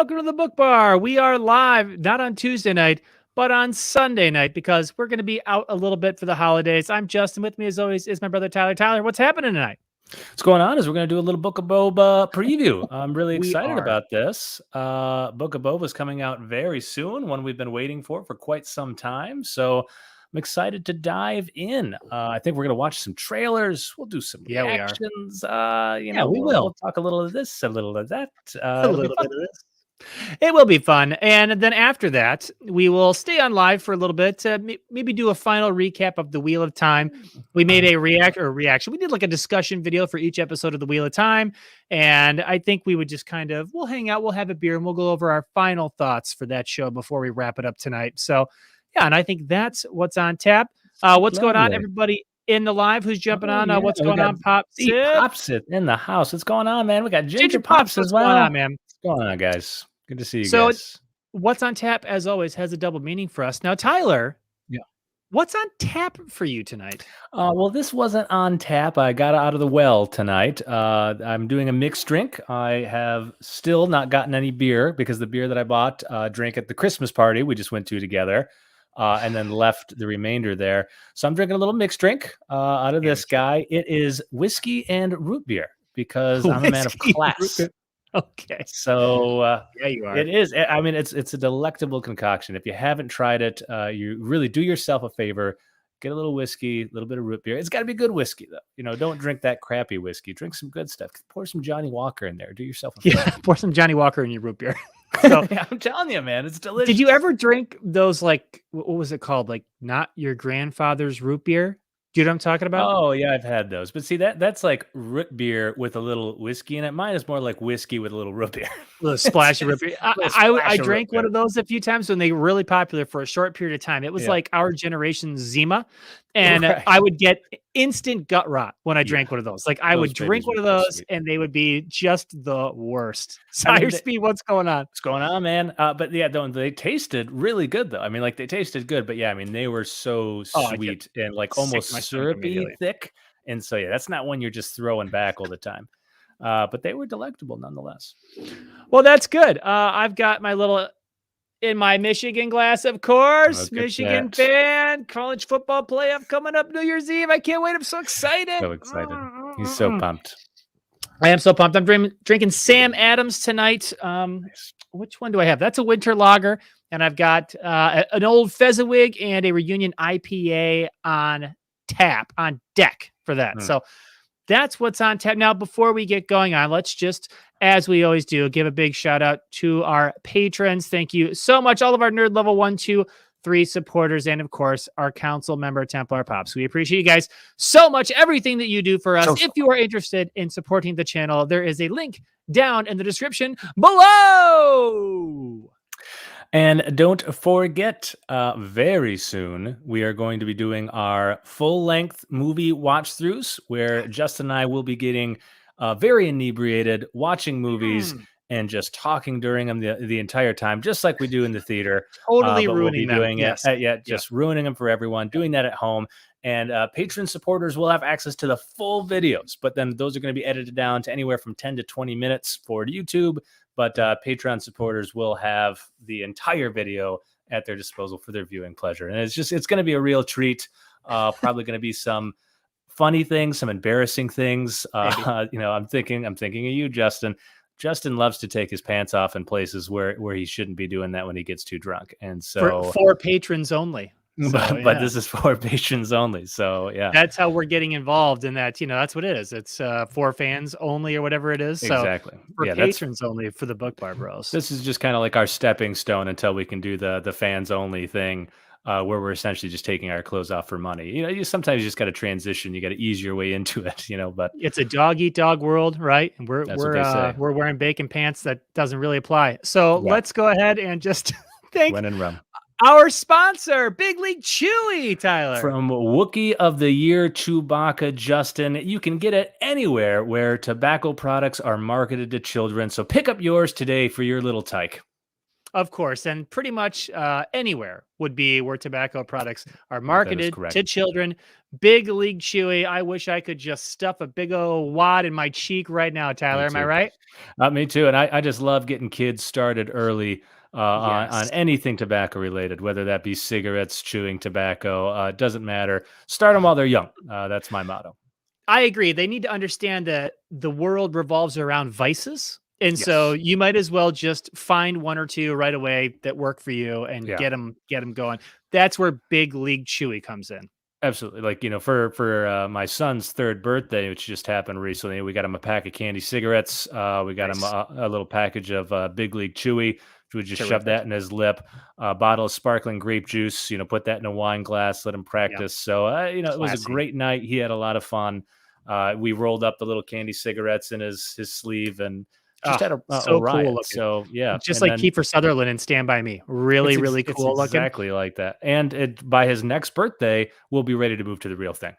welcome to the Book Bar. We are live, not on Tuesday night, but on Sunday night because we're going to be out a little bit for the holidays. I'm Justin. With me, as always, is my brother Tyler. Tyler, what's happening tonight? What's going on is we're going to do a little Book of Boba preview. I'm really We excited are. about this. Book of Boba is coming out very soon, one we've been waiting for quite some time. So I'm excited to dive in. I think we're going to watch some trailers. We'll do some Yeah, we are. reactions. We will. We'll talk a little of this, a little of that. A It'll be little fun. bit of this. It will be fun. And then after that, we will stay on live for a little bit to maybe do a final recap of the Wheel of Time. We made a reaction. We did like a discussion video for each episode of the Wheel of Time. And I think we would just we'll hang out, we'll have a beer, and we'll go over our final thoughts for that show before we wrap it up tonight. So, yeah, and I think that's what's on tap. What's going on, everybody in the live who's jumping on? What's going on, Pops? Popsit in the house. What's going on, man? We got Ginger Pops as well. What's going on, man? What's going on, guys? Good to see you so, guys. What's on tap, as always, has a double meaning for us. Now, Tyler, what's on tap for you tonight? Well, this wasn't on tap. I got out of the well tonight. I'm doing a mixed drink. I have still not gotten any beer because the beer that I bought, drank at the Christmas party we just went to together, and then left the remainder there. So I'm drinking a little mixed drink out of this guy. It is whiskey and root beer because I'm a man of class. Okay. So yeah, you are. It is. I mean, it's a delectable concoction. If you haven't tried it, you really do yourself a favor. Get a little whiskey, a little bit of root beer. It's got to be good whiskey, though. You know, don't drink that crappy whiskey. Drink some good stuff. Pour some Johnny Walker in there. Do yourself a favor. Yeah, pour some Johnny Walker in your root beer. So yeah, I'm telling you, man, it's delicious. Did you ever drink those, like, what was it called? Like, not your grandfather's root beer? Do you know what I'm talking about? Oh, yeah, I've had those. But see, that's like root beer with a little whiskey in it. Mine is more like whiskey with a little root beer. A little splash of root beer. I drank one of those a few times when they were really popular for a short period of time. It was like our generation's Zima. And I would get instant gut rot when I drank one of those. Like, I would drink one of those and they would be just the worst. Sire Speed, what's going on? What's going on, man? But yeah, they tasted really good, though. I mean, like, they tasted good, but yeah, I mean, they were so sweet and like almost syrupy thick. And so, yeah, that's not one you're just throwing back all the time. But they were delectable nonetheless. Well, that's good. I've got my little... in my Michigan glass, of course. Michigan fan, college football playoff coming up New Year's Eve. I can't wait. I'm so excited. So excited. He's so pumped. I am so pumped. I'm drinking Sam Adams tonight. Which one do I have? That's a winter lager. And I've got an old Fezziwig and a Reunion IPA on deck for that. So that's what's on tap. Now, before we get going on, let's just, as we always do, give a big shout out to our patrons. Thank you so much. All of our Nerd Level 1, 2, 3 supporters, and of course, our council member, Templar Pops. We appreciate you guys so much. Everything that you do for us. If you are interested in supporting the channel, there is a link down in the description below. And don't forget, very soon, we are going to be doing our full-length movie watch-throughs, where Justin and I will be getting very inebriated, watching movies, and just talking during them the entire time, just like we do in the theater. Totally ruining them. Ruining them for everyone, doing that at home. And patron supporters will have access to the full videos, but then those are going to be edited down to anywhere from 10 to 20 minutes for YouTube. But Patreon supporters will have the entire video at their disposal for their viewing pleasure. And it's going to be a real treat. Probably going to be some funny things, some embarrassing things. I'm thinking of you, Justin. Justin loves to take his pants off in places where he shouldn't be doing that when he gets too drunk. And so for patrons only. So, but this is for patrons only. So yeah, that's how we're getting involved in that. That's what it is. It's for fans only or whatever it is. So exactly. For patrons only for the BookBarBros. This is just kind of like our stepping stone until we can do the fans only thing, where we're essentially just taking our clothes off for money. You sometimes you just got to transition. You got to ease your way into it. But it's a dog eat dog world, right? And we're wearing bacon pants. That doesn't really apply. So let's go ahead and just thank When in Rome. Our sponsor, Big League Chewy, Tyler. From Wookiee of the Year Chewbacca, Justin. You can get it anywhere where tobacco products are marketed to children. So pick up yours today for your little tyke. Of course, and pretty much anywhere would be where tobacco products are That is marketed correct. to children. Big League Chewy. I wish I could just stuff a big old wad in my cheek right now, Tyler. Me Am I too. right? Me too. And I just love getting kids started early on Yes. anything tobacco related, whether that be cigarettes, chewing tobacco. It doesn't matter. Start them while they're young. That's my motto. I agree. They need to understand that the world revolves around vices. And so Yes. you might as well just find one or two right away that work for you and Yeah. get them going. That's where Big League Chewy comes in. Absolutely. Like, for my son's third birthday, which just happened recently, we got him a pack of candy cigarettes. We got him Nice. a little package of Big League Chewy. We would just shove Terrific. that in his lip. A bottle of sparkling grape juice, put that in a wine glass, let him Yep. practice. So, it was a Classy. great night. He had a lot of fun. We rolled up the little candy cigarettes in his sleeve and just Oh, had a so cool riot. looking. So, yeah. Just And like then Kiefer Sutherland in Stand By Me. Really, really it's cool looking. exactly like that. And by his next birthday, we'll be ready to move to the real thing.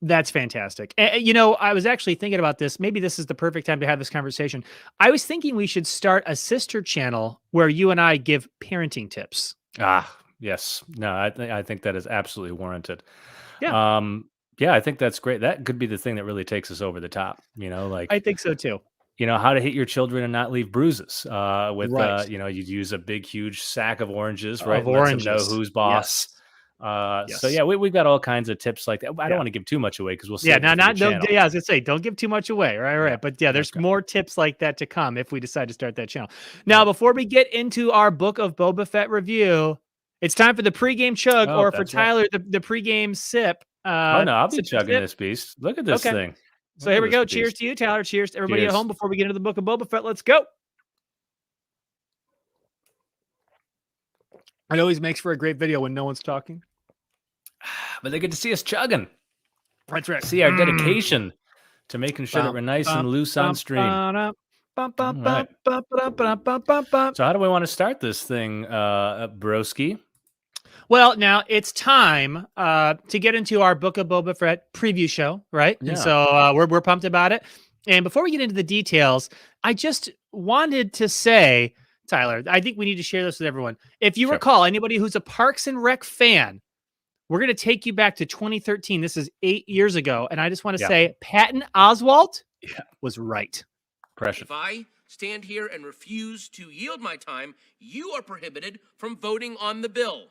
That's fantastic. I was actually thinking about this. Maybe this is the perfect time to have this conversation. I was thinking we should start a sister channel where you and I give parenting tips. Yes. No, I think that is absolutely warranted. Yeah, Yeah, I think that's great. That could be the thing that really takes us over the top. I think so too. How to hit your children and not leave bruises. Right. You'd use a big, huge sack of oranges, right? Of And lets them know oranges. who's boss. Yes. So Yes. yeah, we've got all kinds of tips like that. I don't Yeah. want to give too much away because we'll Yeah. save it Now, for the not no. channel. Yeah, I was gonna say, don't give too much away. Right. Yeah. Right. But yeah, there's Okay. more tips like that to come if we decide to start that channel. Now, before we get into our Book of Boba Fett review, it's time for the pregame chug, Oh, or for that's right. Tyler, the pregame sip. Oh no, I'll be Sip, sip, chugging sip. this beast. Look at this Okay. thing. So Look here at we this go. Cheers beast. to you, Tyler. Cheers to everybody at Cheers. home before we get into the Book of Boba Fett. Let's go. It always makes for a great video when no one's talking. But they get to see us chugging. That's right. See our dedication to making sure that we're nice and loose on stream. All right. So how do we want to start this thing, broski? Well, now it's time to get into our Book of Boba Fett preview show, right? Yeah. And so we're pumped about it. And before we get into the details, I just wanted to say, Tyler, I think we need to share this with everyone. If you Sure. recall, anybody who's a Parks and Rec fan, we're going to take you back to 2013. This is 8 years ago. And I just want to say Patton Oswalt was right. Pressure. If I stand here and refuse to yield my time, you are prohibited from voting on the bill.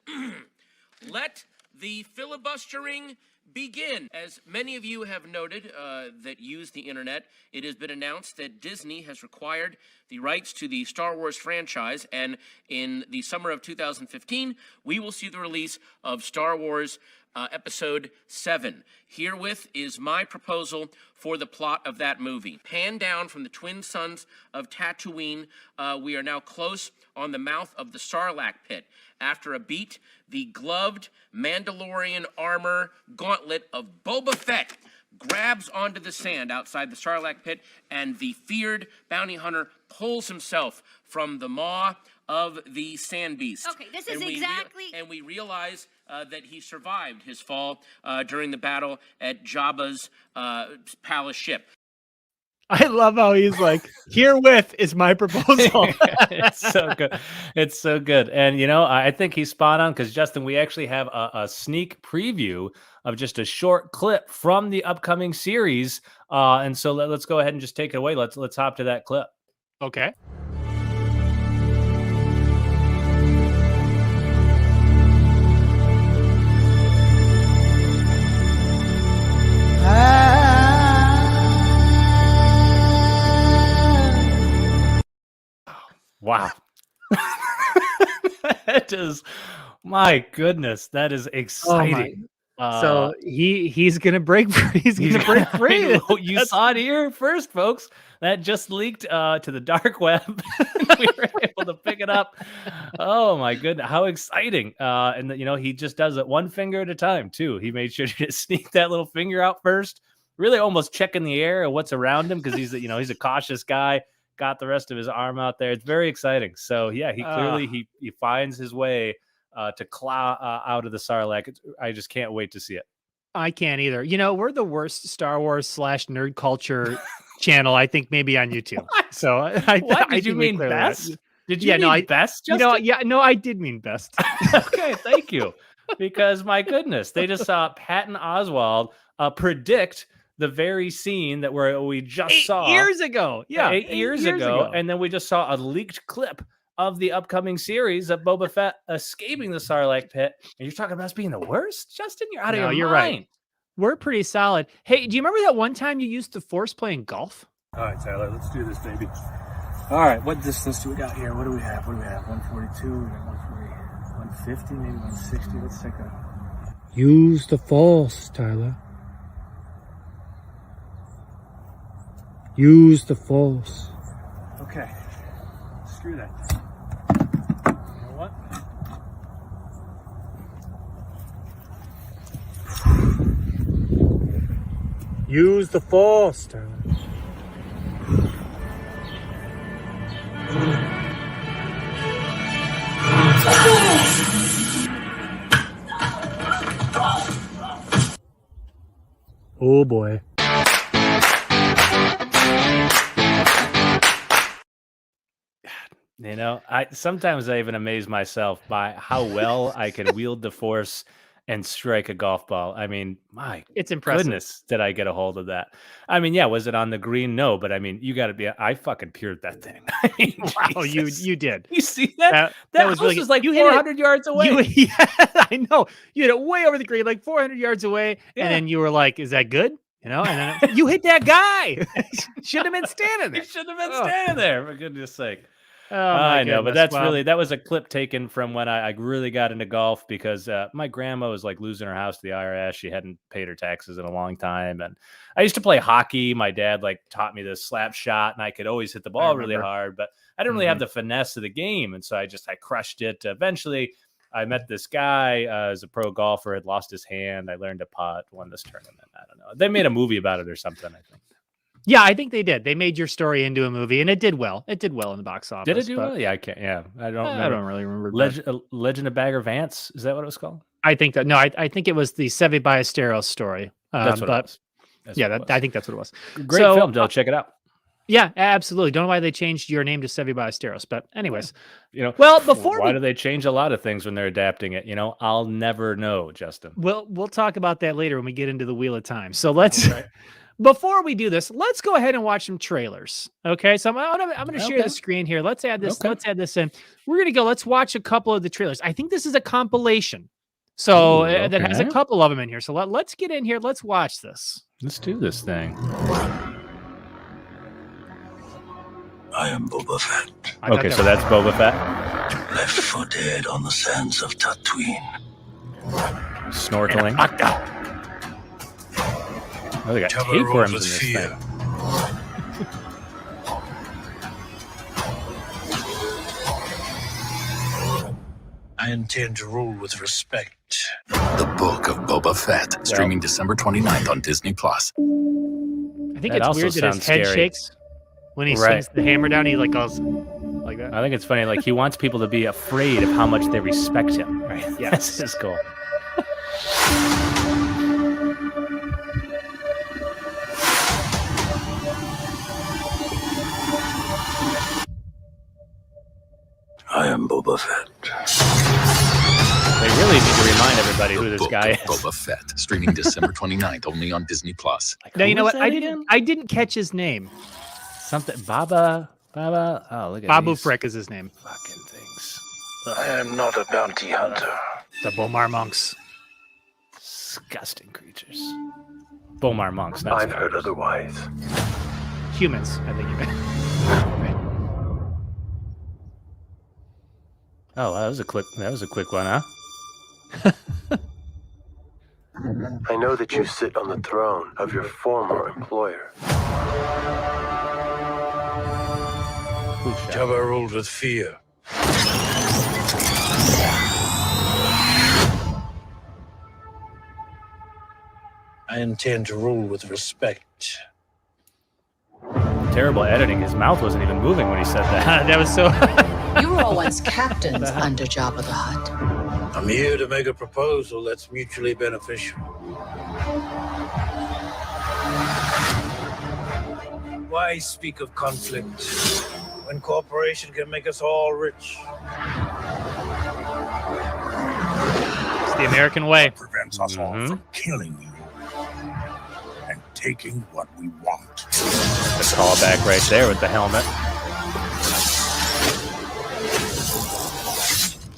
Let the filibustering begin. As many of you have noted that use the internet, it has been announced that Disney has acquired the rights to the Star Wars franchise, and in the summer of 2015, we will see the release of Star Wars Episode 7. Herewith is my proposal for the plot of that movie. Pan down from the twin suns of Tatooine, we are now close on the mouth of the Sarlacc pit. After a beat, the gloved Mandalorian armor gauntlet of Boba Fett grabs onto the sand outside the Sarlacc pit, and the feared bounty hunter pulls himself from the maw of the sand beast. Okay, this is exactly... And we realize that he survived his fall during the battle at Jabba's palace ship. I love how he's like, herewith is my proposal. It's so good. It's so good. And, I think he's spot on because, Justin, we actually have a sneak preview of just a short clip from the upcoming series. And so let's go ahead and just take it away. Let's hop to that clip. Okay. Wow. That is, my goodness, that is exciting. So he's gonna break free. He's gonna break free. You saw it here first, folks. That just leaked to the dark web. We were able to pick it up. Oh my goodness, how exciting! And he just does it one finger at a time too. He made sure to sneak that little finger out first, really almost checking the air of what's around him because he's a cautious guy. Got the rest of his arm out there. It's very exciting. So yeah, he clearly he finds his way to claw out of the Sarlacc. I just can't wait to see it. I can't either. We're the worst Star Wars / nerd culture channel, I think, maybe on YouTube. What? So I What did think you we mean clearly are. best? Did you mean best? Justin? I did mean best. Okay, thank you. Because my goodness, they just saw Patton Oswalt predict the very scene that we just saw 8 years ago. Yeah, 8 years ago, and then we just saw a leaked clip of the upcoming series of Boba Fett escaping the Sarlacc pit. And you're talking about us being the worst, Justin? You're out of your mind. Right. We're pretty solid. Hey, do you remember that one time you used the Force playing golf? All right, Tyler, let's do this, baby. All right, what distance do we got here? What do we have? 142, we got 150, maybe 160. Let's take a... Use the Force, Tyler. Use the Force. Okay, screw that. You know what? Use the Force, Tyler. Oh boy. You know, sometimes I even amaze myself by how well I can wield the Force and strike a golf ball. I mean, it's impressive. Goodness, did I get a hold of that? I mean, yeah, was it on the green? No, but I mean, you got to be. I fucking peered that thing. I mean, wow, you did. You see that? That was really, like 400 yards away. Yeah, I know. You hit it way over the green, like 400 yards away, and then you were like, "Is that good?" You know, and then you hit that guy. Should have been standing there. You should have been standing there. For goodness' sake. Oh, I know, but that's that was a clip taken from when I really got into golf because my grandma was like losing her house to the IRS. She hadn't paid her taxes in a long time. And I used to play hockey. My dad like taught me this slap shot and I could always hit the ball really hard, but I didn't really have the finesse of the game. And so I crushed it. Eventually I met this guy as a pro golfer, had lost his hand. I learned to putt, won this tournament. I don't know. They made a movie about it or something, I think. Yeah, I think they did. They made your story into a movie, and it did well. It did well in the box office. Did it do well? Yeah, I can't. Yeah, I don't really remember. Legend of Bagger Vance. Is that what it was called? I think that. No, I think it was the Seve Ballesteros story. That's what it was. I think that's what it was. Great film, Joe. Check it out. Yeah, absolutely. Don't know why they changed your name to Seve Ballesteros, but anyways, you know. Well, why do they change a lot of things when they're adapting it? You know, I'll never know, Justin. We'll talk about that later when we get into the Wheel of Time. So let's. Right. Before we do this, let's go ahead and watch some trailers. Okay, so I'm going to share the screen here. Let's add this. Okay. Let's add this in. We're going to go. Let's watch a couple of the trailers. I think this is a compilation, so that has a couple of them in here. So let's get in here. Let's watch this. Let's do this thing. I am Boba Fett. Okay, so that's Boba Fett. Left for dead on the sands of Tatooine. Snorkeling. Oh, they got tapeworms in this thing. I intend to rule with respect. The Book of Boba Fett, streaming December 29th on Disney+. I think it's weird that his head shakes when he swings the hammer down. He like goes like that. I think it's funny. Like he wants people to be afraid of how much they respect him. Right? Yeah, that's his goal. I am Boba Fett. They really need to remind everybody who this guy is. Boba Fett, streaming December 29th, only on Disney+. Now, you know what? I didn't catch his name. Something Baba. Oh, look at Babu Frick is his name. Fucking things. I am not a bounty hunter. The Bomar monks. Disgusting creatures. Bomar monks. I've heard otherwise. Humans, I think you meant. Oh, that was a quick one, huh? I know that you sit on the throne of your former employer. Jabba ruled with fear. I intend to rule with respect. Terrible editing. His mouth wasn't even moving when he said that. That was so... You were all once captains under Jabba the Hutt. I'm here to make a proposal that's mutually beneficial. Why speak of conflict When cooperation can make us all rich. It's the American way. Prevents us all from killing you and taking what we want. The callback right there with the helmet.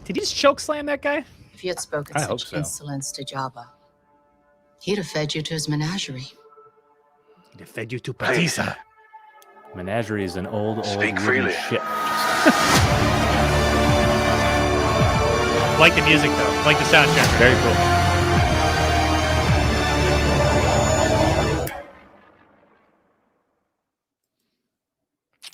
Did he just choke slam that guy? If you had spoken I hope such so. insolence to Jabba, he'd have fed you to his menagerie. He fed you to Patisa. Menagerie is an old Speak wooden freely. ship. Like the music though. Like the soundtrack. Very cool.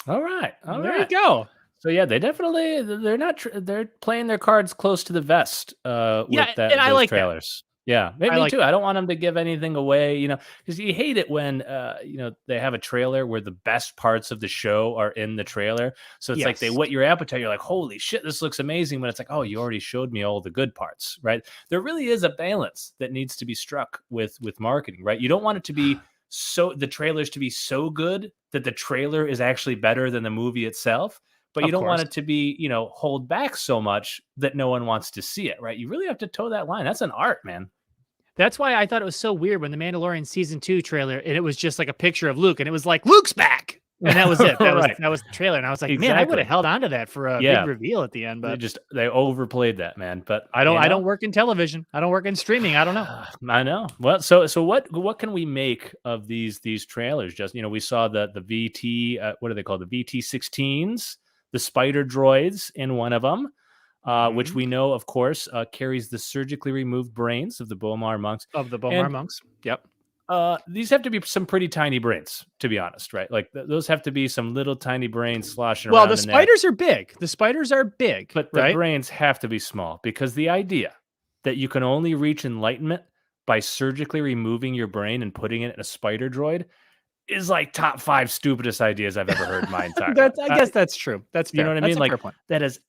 All right. All There right. you go. So yeah, they're playing their cards close to the vest with Yeah, that and I those like that. trailers. Yeah, me like too. I don't want them to give anything away, because you hate it when they have a trailer where the best parts of the show are in the trailer. So it's like they Yes. whet your appetite. You're like, holy shit, this looks amazing. But it's like, oh, you already showed me all the good parts, right? There really is a balance that needs to be struck with marketing, right? You don't want it to be the trailers to be so good that the trailer is actually better than the movie itself. But you Of don't want course. it to be, hold back so much that no one wants to see it, right? You really have to toe that line. That's an art, man. That's why I thought it was so weird when the Mandalorian season 2 trailer, and it was just like a picture of Luke, and it was like Luke's back, and that was it. Right. That was the trailer, and I was like, man, I Exactly. would have held on to that for a Yeah. big reveal at the end, but They overplayed that, man. But I don't work in television. I don't work in streaming. I don't know. I know. Well, so what can we make of these trailers? Just we saw the VT, what are they called? The VT-16s, the spider droids in one of them. Which we know, of course, carries the surgically removed brains of the Bomar monks. Of the Bomar And, monks. Yep. These have to be some pretty tiny brains, to be honest, right? Like those have to be some little tiny brains sloshing Well, around. the spiders are big. The spiders are big, but the right? brains have to be small, because the idea that you can only reach enlightenment by surgically removing your brain and putting it in a spider droid is like top 5 stupidest ideas I've ever heard in my entire life. I guess that's true. That's fair. You know what I That's mean? a fair Like point. that is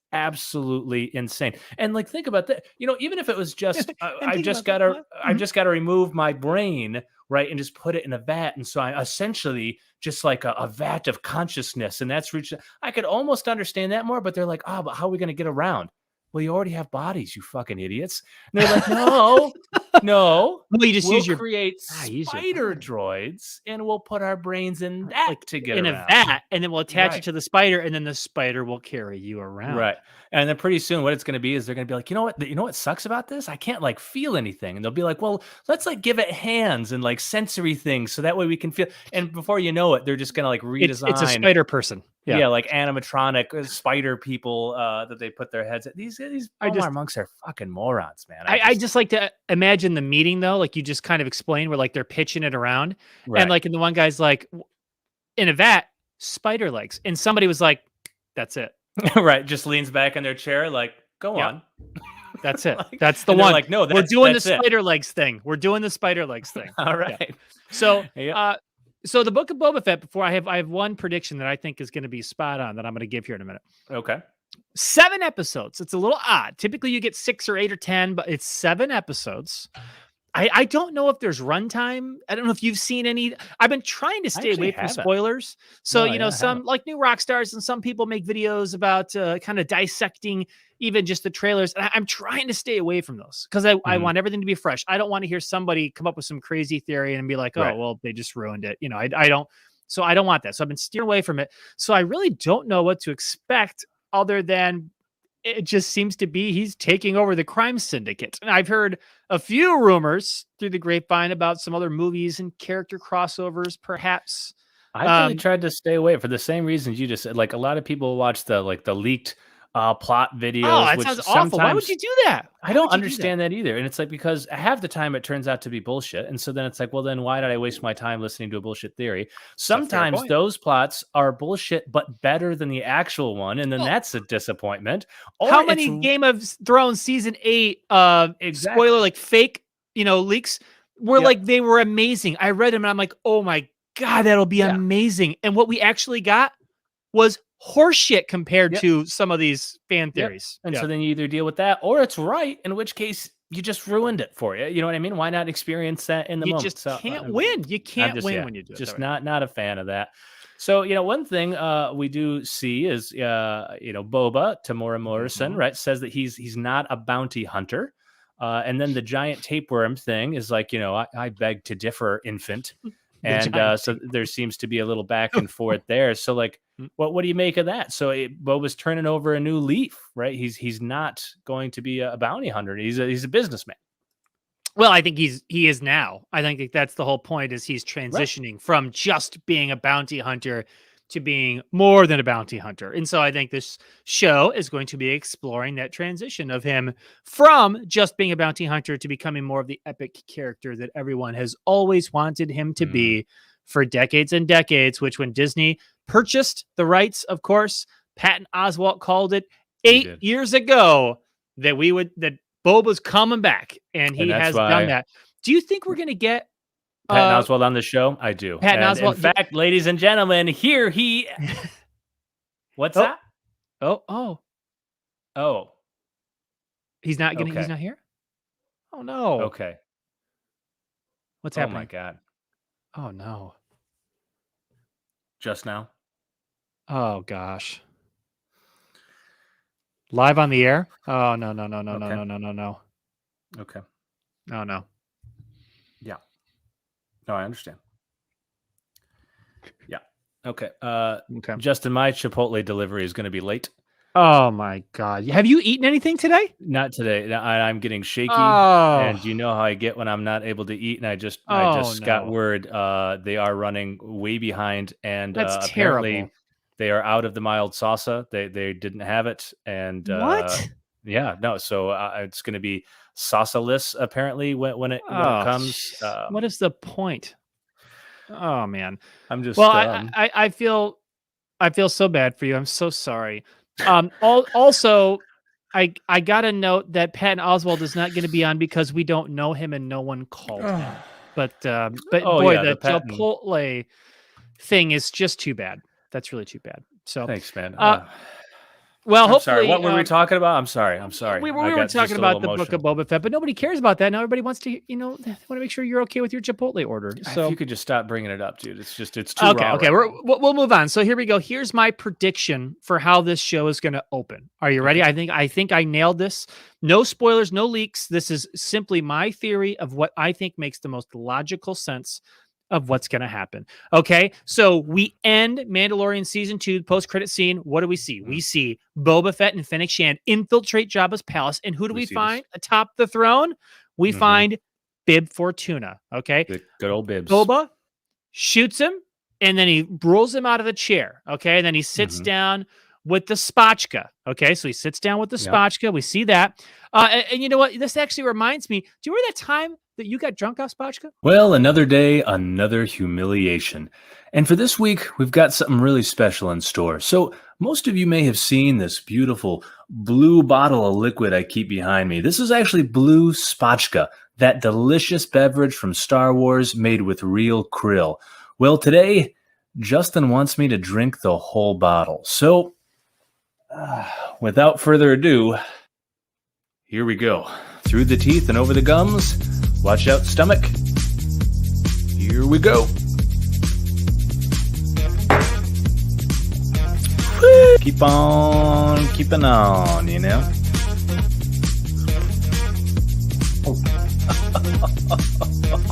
absolutely insane. And like, think about that. Even if it was just, I think just about gotta, that. I just gotta remove my brain, right, and just put it in a vat, and so I'm essentially just like a vat of consciousness, and that's reached. I could almost understand that more, but they're like, but how are we gonna get around? Well, you already have bodies, you fucking idiots. And they're like, no. Well, you just we'll use your create use your spider brain. droids, and we'll put our brains in that to get in around. a vat, and then we'll attach Right. it to the spider, and then the spider will carry you around. Right. And then pretty soon what it's going to be is they're going to be like, you know what sucks about this? I can't like feel anything. And they'll be like, well, let's like give it hands and like sensory things so that way we can feel. And before you know it, they're just going to like redesign. It's a spider person. Yeah, like animatronic spider people that they put their heads at. These Bomar monks are fucking morons, man. I just like to imagine the meeting though, like you just kind of explained where like they're pitching it around, Right. and like and the one guy's like, in a vat, spider legs, and somebody was like, that's it. right, just leans back in their chair, like, go Yeah. on. That's it. Like, That's the and they're one. like, no, we're doing the that's it. spider legs thing. We're doing the spider legs thing. All right. So, Yeah. so the Book of Boba Fett. Before I have one prediction that I think is going to be spot on that I'm going to give here in a minute. Okay. 7 episodes. It's a little odd. Typically, you get 6 or 8 or 10, but it's 7 episodes. I don't know if there's runtime. I don't know if you've seen any. I've been trying to stay away from haven't. spoilers. So, No, yeah, I some haven't. like New Rock Stars and some people make videos about kind of dissecting even just the trailers. And I'm trying to stay away from those because I want everything to be fresh. I don't want to hear somebody come up with some crazy theory and be like, oh, Right. well, they just ruined it. I don't. So I don't want that. So I've been steering away from it. So I really don't know what to expect other than it just seems to be he's taking over the crime syndicate. And I've heard a few rumors through the grapevine about some other movies and character crossovers, perhaps. I really tried to stay away for the same reasons you just said. Like a lot of people watch the leaked plot videos. Oh, that which sounds awful. Why would sometimes- you do that? I don't understand that either. And it's like, because half the time it turns out to be bullshit. And so then it's like, well, then why did I waste my time listening to a bullshit theory? Sometimes point. those plots are bullshit, but better than the actual one. And then that's a disappointment. Or How it's- many Game of Thrones season 8 Exactly. spoiler like fake, leaks were Yep. like they were amazing. I read them and I'm like, oh my God, that'll be Yeah. amazing. And what we actually got was horseshit compared Yep. to some of these fan Yep. theories. And Yeah. so then you either deal with that or it's right, in which case you just ruined it for you. You know what I mean? Why not experience that in the you moment? just So, can't I'm- win. You I'm can't just, win yeah, when you do it. just that way. not a fan of that. So, one thing we do see is, Boba, Tamora Morrison, Mhm. right, says that he's not a bounty hunter. And then the giant tapeworm thing is like, I beg to differ, infant. The And giant so tapeworm. there seems to be a little back and forth there. So, like, what do you make of that? So Boba's turning over a new leaf, right? He's not going to be a bounty hunter. He's a businessman. Well, I think he is now. I think that's the whole point is he's transitioning from just being a bounty hunter to being more than a bounty hunter. And so I think this show is going to be exploring that transition of him from just being a bounty hunter to becoming more of the epic character that everyone has always wanted him to be for decades and decades, which when Disney purchased the rights, of course, Patton Oswalt called it 8 years ago that Boba's coming back, and he has done that. Do you think we're going to get Patton Oswalt on the show? I do. Patton Oswalt. In fact, ladies and gentlemen, here he. What's that? Oh. He's not going. He's not here. Oh no. Okay. What's happening? Oh my god. Oh no. Just now. Oh gosh. Live on the air? Oh no. Okay. Oh no. Yeah. No, I understand. Yeah. Okay. Okay. Justin, my Chipotle delivery is going to be late. Oh my god. Have you eaten anything today? Not today. I'm getting shaky, Oh. and you know how I get when I'm not able to eat. And I just got word they are running way behind, and That's apparently terrible. they are out of the mild salsa. They didn't have it, and What? Yeah, no. So it's going to be salsa-less apparently when it comes. What is the point? Oh man. I'm just I feel so bad for you. I'm so sorry. Also, I got a note that Patton Oswalt is not going to be on because we don't know him and no one called him. But Oh, boy, yeah, the the Patton- Chipotle thing is just too bad. That's really too bad. So Thanks, man. well, I'm hopefully, sorry. What were we talking about? I'm sorry. We I were got just talking a about little the Book of Boba Fett, but nobody cares about that. Now everybody wants to, want to make sure you're okay with your Chipotle order. So if you could just stop bringing it up, dude. It's too okay. raw Okay, right now. we'll move on. So here we go. Here's my prediction for how this show is going to open. Are you ready? I think I nailed this. No spoilers, no leaks. This is simply my theory of what I think makes the most logical sense of what's going to happen. Okay, so we end Mandalorian season 2 post-credit scene. What do we see? We see Boba Fett and Fennec Shand infiltrate Jabba's palace, and who do we find atop the throne? We find Bib Fortuna. Okay, The good old Bibs. Boba shoots him, and then he rolls him out of the chair. Okay, and then he sits down with the spotchka. Okay, so he sits down with the spotchka. We see that. And you know what? This actually reminds me. Do you remember that time that you got drunk off spotchka? Well, another day, another humiliation. And for this week, we've got something really special in store. So most of you may have seen this beautiful blue bottle of liquid I keep behind me. This is actually blue spotchka, that delicious beverage from Star Wars made with real krill. Well, today, Justin wants me to drink the whole bottle. So, without further ado, here we go. Through the teeth and over the gums. Watch out, stomach. Here we go. Woo! Keep on keeping on, you know?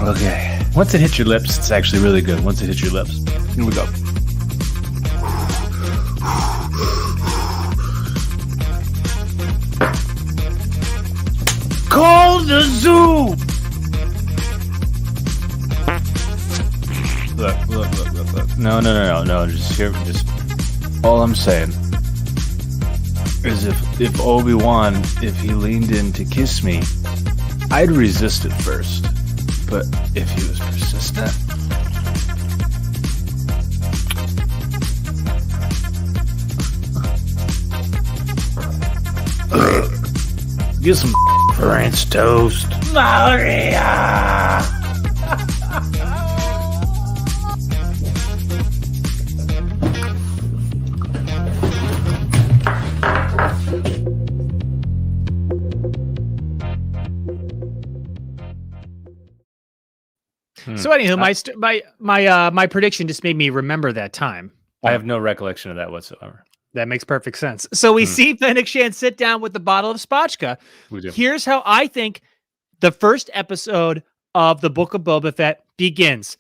Okay. Once it hits your lips, it's actually really good. Once it hits your lips. Here we go. Call the zoo! Look. No. Just all I'm saying is if Obi-Wan, if he leaned in to kiss me, I'd resist at first. But if he was persistent, get some French toast. Maria! So anywho, my prediction just made me remember that time. I have no recollection of that whatsoever. That makes perfect sense. So we see Fennec Shand sit down with the bottle of spotchka. Here's how I think the first episode of the Book of Boba Fett begins.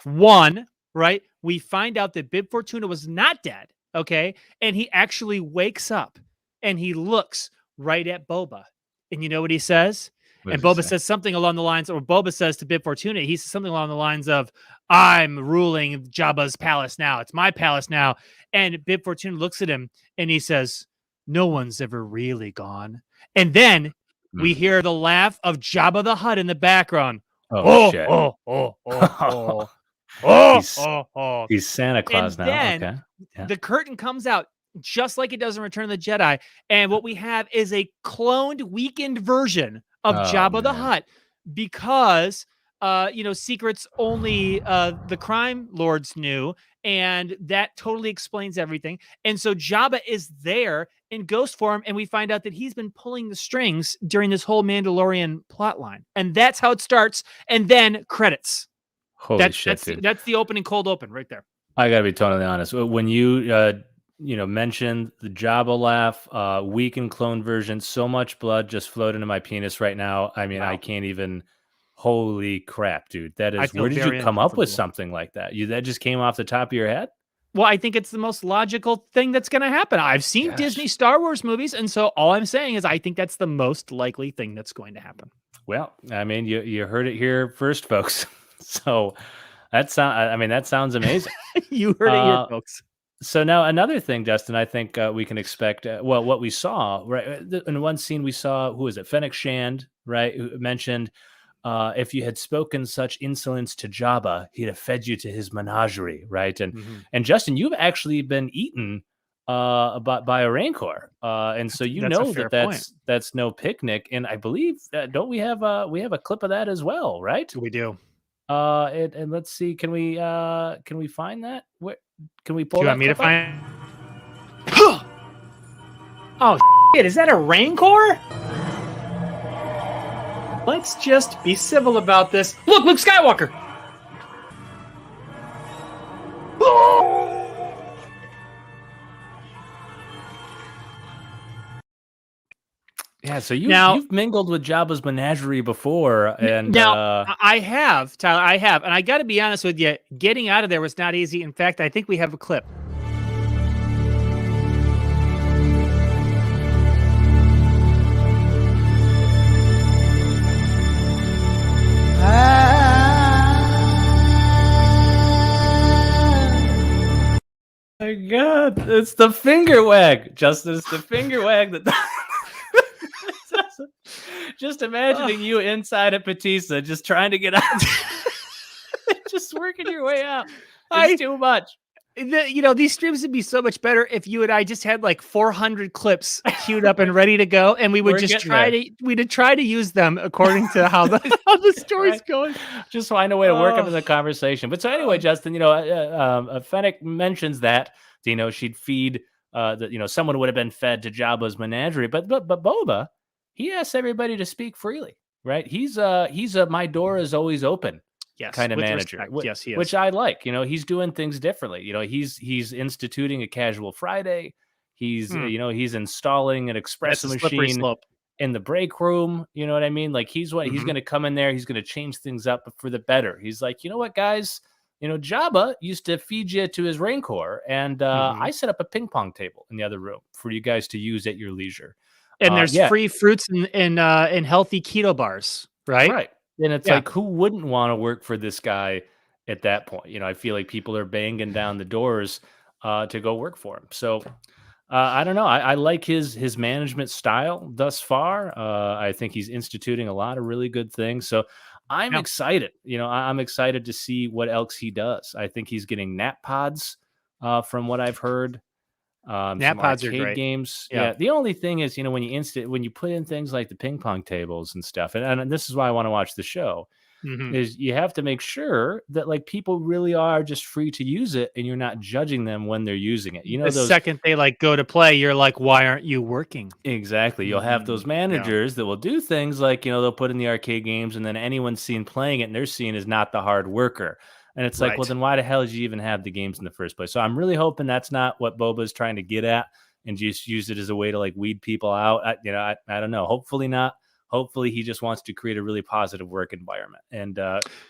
One, right? We find out that Bib Fortuna was not dead, okay? And he actually wakes up and he looks right at Boba. And you know what he says? And Boba says something along the lines, or Boba says to Bib Fortuna, he says something along the lines of, I'm ruling Jabba's palace now. It's my palace now. And Bib Fortuna looks at him and he says, no one's ever really gone. And then we hear the laugh of Jabba the Hutt in the background. Shit. He's Santa Claus and now. Then Okay. Yeah. the curtain comes out just like it does in Return of the Jedi. And what we have is a cloned, weakened version of Jabba the Hutt because, secrets only the crime lords knew. And that totally explains everything. And so Jabba is there in ghost form, and we find out that he's been pulling the strings during this whole Mandalorian plotline. And that's how it starts. And then credits. Holy shit, dude. That's the opening cold open right there. I gotta be totally honest. When you mentioned the Jabba laugh, weakened clone version, so much blood just flowed into my penis right now. I mean, wow. I can't even. Holy crap, dude! That is. Where did you come up with something like that? That just came off the top of your head? Well, I think it's the most logical thing that's going to happen. I've seen Disney Star Wars movies, and so all I'm saying is I think that's the most likely thing that's going to happen. Well, I mean, you heard it here first, folks. So that sounds amazing. You heard it here, folks. So now another thing, Justin, I think we can expect. What we saw, right? In one scene, we saw, who is it? Fennec Shand, right? Who mentioned, if you had spoken such insolence to Jabba, he'd have fed you to his menagerie, right? And Justin, you've actually been eaten by a rancor, and so that's no picnic. And I believe don't we have a clip of that as well, right? We do. And let's see, can we find that? Where can we pull? Do you want me to find? Oh shit! Is that a rancor? Let's just be civil about this. Look, Luke Skywalker! Yeah, so you've mingled with Jabba's menagerie before, and now I have, Tyler. I have, and I got to be honest with you. Getting out of there was not easy. In fact, I think we have a clip. My God, it's the finger wag, Justin. It's the finger wag that. Just imagining you inside at Batista, just trying to get out, just working your way out. It's too much. These streams would be so much better if you and I just had like 400 clips queued up and ready to go, and we would just try to use them according to how the story's going. Just find a way to work into the conversation. But so anyway, Justin, Fennec mentions that she'd feed someone would have been fed to Jabba's menagerie, but Boba, he asks everybody to speak freely, right? He's a my door is always open. Yes, kind of manager. Yes, he is. Which I like. He's doing things differently. He's instituting a casual Friday. He's he's installing an espresso machine in the break room. You know what I mean? Like he's going to come in there. He's going to change things up for the better. He's like, you know what, guys? Jabba used to feed you to his rancor, and I set up a ping pong table in the other room for you guys to use at your leisure. And there's free fruits and healthy keto bars, right? Right. And it's like, who wouldn't want to work for this guy at that point? I feel like people are banging down the doors to go work for him. So I don't know. I like his management style thus far. I think he's instituting a lot of really good things. So I'm excited. I'm excited to see what else he does. I think he's getting nap pods from what I've heard. Nap pods are great. Games. Yeah. The only thing is, when you put in things like the ping pong tables and stuff, and this is why I want to watch the show. Mhm. is you have to make sure that like people really are just free to use it and you're not judging them when they're using it. You know, The those second they like go to play, you're like, why aren't you working? exactly. You'll have those managers that will do things like, they'll put in the arcade games and then anyone seen playing it and they're seen as not the hard worker. And it's like, well, Right. then why the hell did you even have the games in the first place? So I'm really hoping that's not what Boba's trying to get at and just use it as a way to like weed people out. I don't know. Hopefully not. Hopefully he just wants to create a really positive work environment and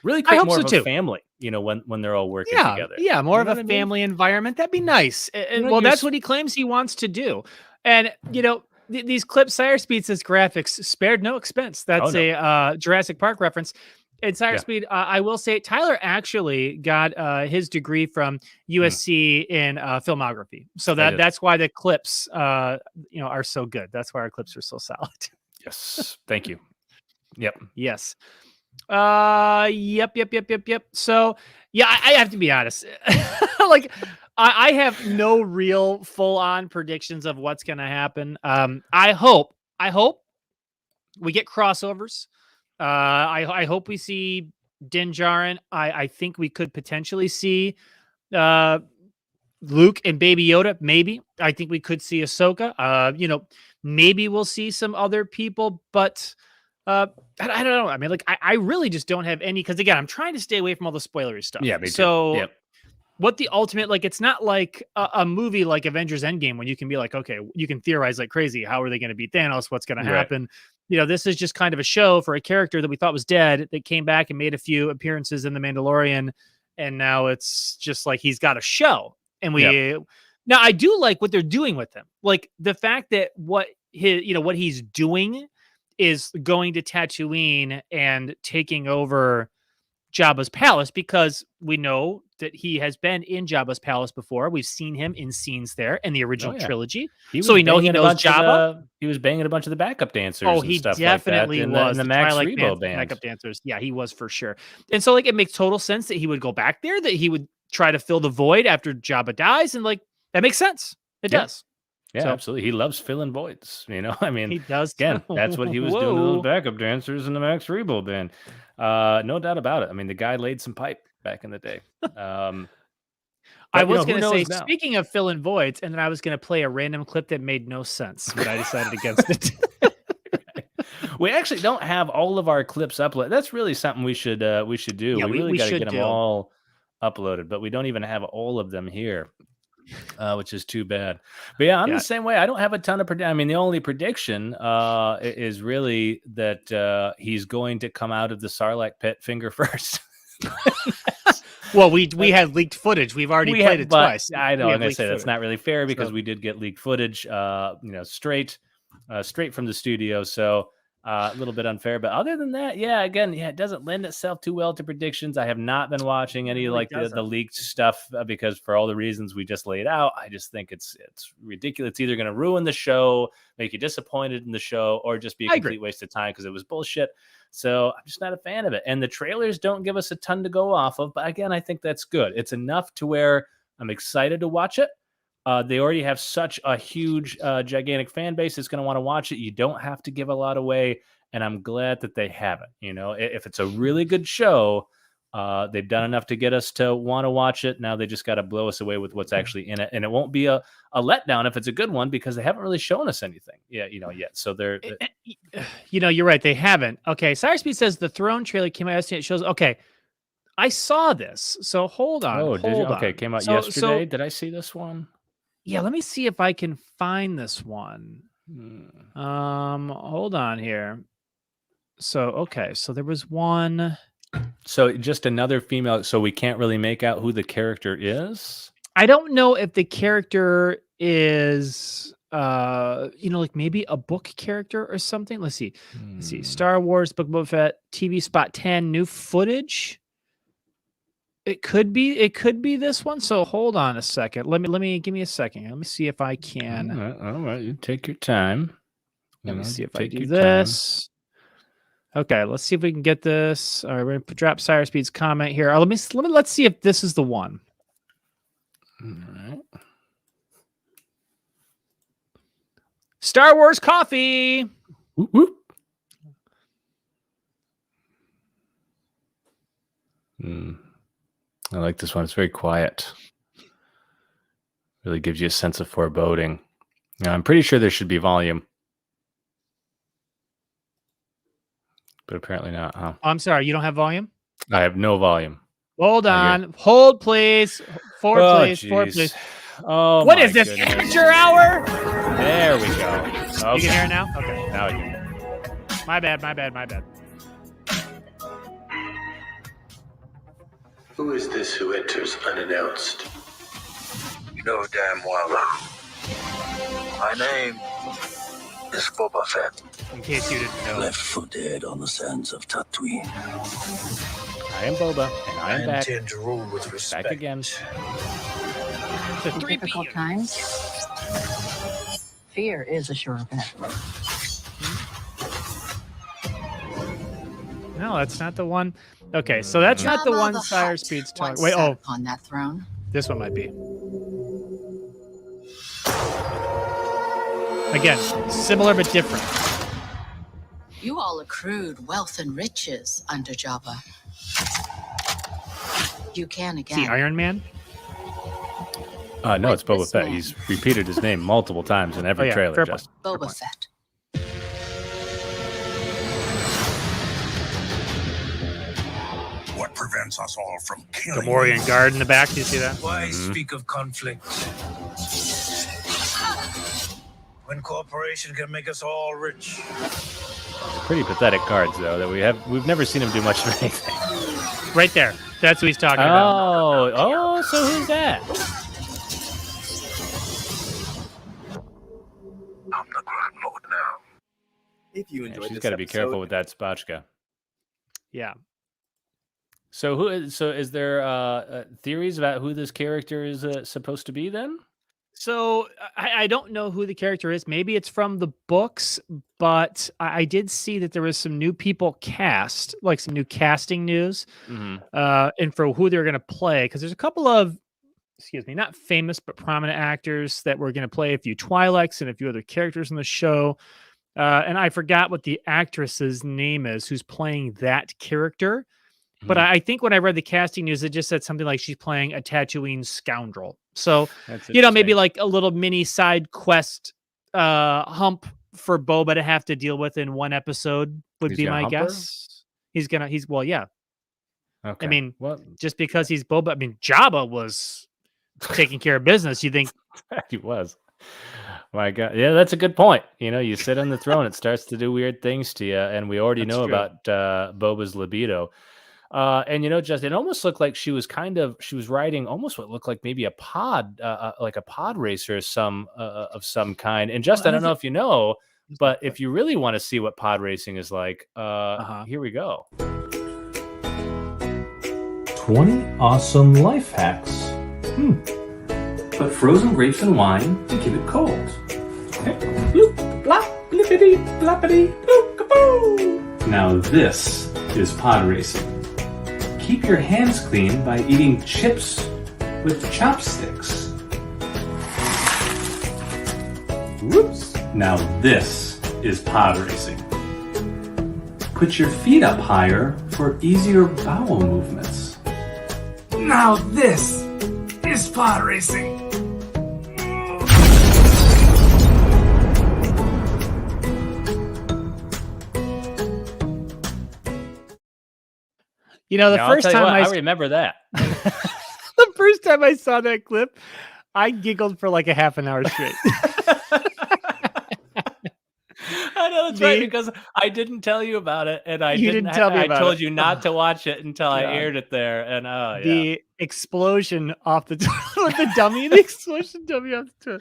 really I create hope more so of a too. family, when they're all working Yeah, together. yeah, more You of know a what I mean? family environment. That'd be nice. And well, you're that's what he claims he wants to do. And these clips, Sire Speed says graphics spared no expense. That's no. a Jurassic Park reference. And Sire Yeah. Speed, I will say, Tyler actually got his degree from USC in filmography. So did. that's why the clips, are so good. That's why our clips are so solid. Yes. Thank you. Yep. Yes. Yep. So yeah, I have to be honest. Like I have no real full on predictions of what's gonna happen. I hope we get crossovers. I hope we see Din Djarin. I think we could potentially see Luke and Baby Yoda. Maybe. I think we could see Ahsoka. Maybe we'll see some other people, but I don't know. I mean, like, I really just don't have any, because again, I'm trying to stay away from all the spoilery stuff. Yeah, me too. So Yep. what the ultimate, like, it's not like a movie like Avengers Endgame when you can be like, okay, you can theorize like crazy. How are they going to beat Thanos? What's going to Right. happen? This is just kind of a show for a character that we thought was dead that came back and made a few appearances in The Mandalorian. And now it's just like he's got a show. And now I do like what they're doing with him. Like the fact that what he's doing is going to Tatooine and taking over Jabba's palace, because we know that he has been in Jabba's palace before. We've seen him in scenes there in the original trilogy. So we know he knows Jabba. He was banging a bunch of the backup dancers. Oh, and he stuff definitely like that was. in the Max Twilight Rebo band. backup dancers. Yeah, he was for sure. And so like it makes total sense that he would go back there, that he would try to fill the void after Jabba dies, and like that makes sense. It does. Yeah, So- absolutely. He loves filling voids. I mean, He does. again, that's what he was doing to those backup dancers in the Max Rebo band. No doubt about it. I mean, the guy laid some pipe back in the day. I was going to say, now? speaking of filling voids, and then I was going to play a random clip that made no sense, but I decided against it. We actually don't have all of our clips uploaded. That's really something we should do. Yeah, we really we got to should get them do. all uploaded, but we don't even have all of them here, which is too bad. But yeah, I'm the same way. I don't have a ton of I mean, the only prediction is really that he's going to come out of the Sarlacc pit finger first. Well, we had leaked footage. We've already played it twice. I know. We I'm have gonna say that's leaked not really fair because So- we did get leaked footage, straight from the studio. So a little bit unfair, but other than that, it doesn't lend itself too well to predictions. I have not been watching any really like the doesn't. leaked stuff because for all the reasons we just laid out, I just think it's ridiculous. It's either going to ruin the show, make you disappointed in the show, or just be a I agree. complete waste of time because it was bullshit. So I'm just not a fan of it. And the trailers don't give us a ton to go off of. But again, I think that's good. It's enough to where I'm excited to watch it. They already have such a huge, gigantic fan base that's going to want to watch it. You don't have to give a lot away. And I'm glad that they haven't. If it's a really good show, they've done enough to get us to want to watch it. Now they just got to blow us away with what's actually in it. And it won't be a letdown if it's a good one because they haven't really shown us anything yet. So they're you're right. They haven't. Okay. Cyberspeed says the Throne trailer came out yesterday. It shows. Okay. I saw this. So hold on. Oh, did you? Okay. on. Came out So- yesterday. Did I see this one? Yeah. Let me see if I can find this one. Hmm. Hold on here. So, okay. So there was one. So just another female. So we can't really make out who the character is. I don't know if the character is, like maybe a book character or something. Let's see. Let's see. Star Wars, Book of Boba Fett, TV spot 10, new footage. It could be this one. So hold on a second. Give me a second. Let me see if I can. All right. You take your time. Let me see if I Take do your this. Okay, let's see if we can get this. All right, we're gonna drop Sire Speed's comment here. Let's see if this is the one. All right. Star Wars coffee. Whoop, whoop. I like this one. It's very quiet. Really gives you a sense of foreboding. Now, I'm pretty sure there should be volume. But apparently not, huh? I'm sorry, you don't have volume? I have no volume. Hold on. Hold, please. Forward, please. Forward, Jeez. please. Oh, What my is this? goodness. Amateur hour? There we go. Okay. You can hear it now? Okay. Now I can. My bad. Who is this who enters unannounced? You know damn well. My name is Boba Fett. In case you didn't know. Left for dead on the sands of Tatooine. I am Boba, and I am back. intend to rule with respect. Back again. It's a In 3B. difficult times, fear is a sure bet. No, that's not the one. Okay, so that's not the Jabba one the Sire Hutt Speed's once talking. Wait, sat oh, upon that throne. this one might be. Again, similar but different. You all accrued wealth and riches under Jabba. You can again. See Iron Man? No, it's Boba This Fett. man. He's repeated his name multiple times in every Oh, yeah, trailer. fair point. Just. Boba Fett. What prevents us all from killing? Gamorrean guard in the back. Do you see that? Why speak of conflict when cooperation can make us all rich? Pretty pathetic cards, though. That we've never seen him do much of anything. Right there. That's what he's talking about. Oh, so who's that? I'm the Grand Lord now. If you Yeah, enjoyed she's this got to be episode, careful with that spotchka. Yeah. So is there theories about who this character is supposed to be then? So I don't know who the character is. Maybe it's from the books, but I did see that there was some new people cast, like some new casting news, and for who they're going to play. Because there's a couple of, not famous but prominent actors that were going to play a few Twi'leks and a few other characters in the show. And I forgot what the actress's name is who's playing that character. But I think when I read the casting news, it just said something like she's playing a Tatooine scoundrel. So, That's maybe interesting. like a little mini side quest hump for Boba to have to deal with in one episode would He's be gonna my hump her? guess. Well, yeah. Okay. I mean, what? just because he's Boba, I mean, Jabba was taking care of business. You think, He was. My God. Yeah, that's a good point. You sit on the throne, it starts to do weird things to you. And we already That's know true. about Boba's libido. And Justin, it almost looked like she was riding almost what looked like maybe a pod, like a pod racer of some kind. And Justin, I don't know if you know, but if you really want to see what pod racing is like, here we go. 20 awesome life hacks. Put frozen grapes in wine to keep it cold. Okay. Bloop, blop, blippity, bloppity, bloop, kaboo. Now this is pod racing. Keep your hands clean by eating chips with chopsticks. Whoops. Now this is pod racing. Put your feet up higher for easier bowel movements. Now this is pod racing. the Now, I'll first tell you time what, I remember that. the first time I saw that clip, I giggled for like a half an hour straight. I know that's right, because I didn't tell you about it, and You didn't tell me I about told it. you not to watch it until I God. aired it there, and yeah. The explosion off the with the dummy, the explosion dummy off the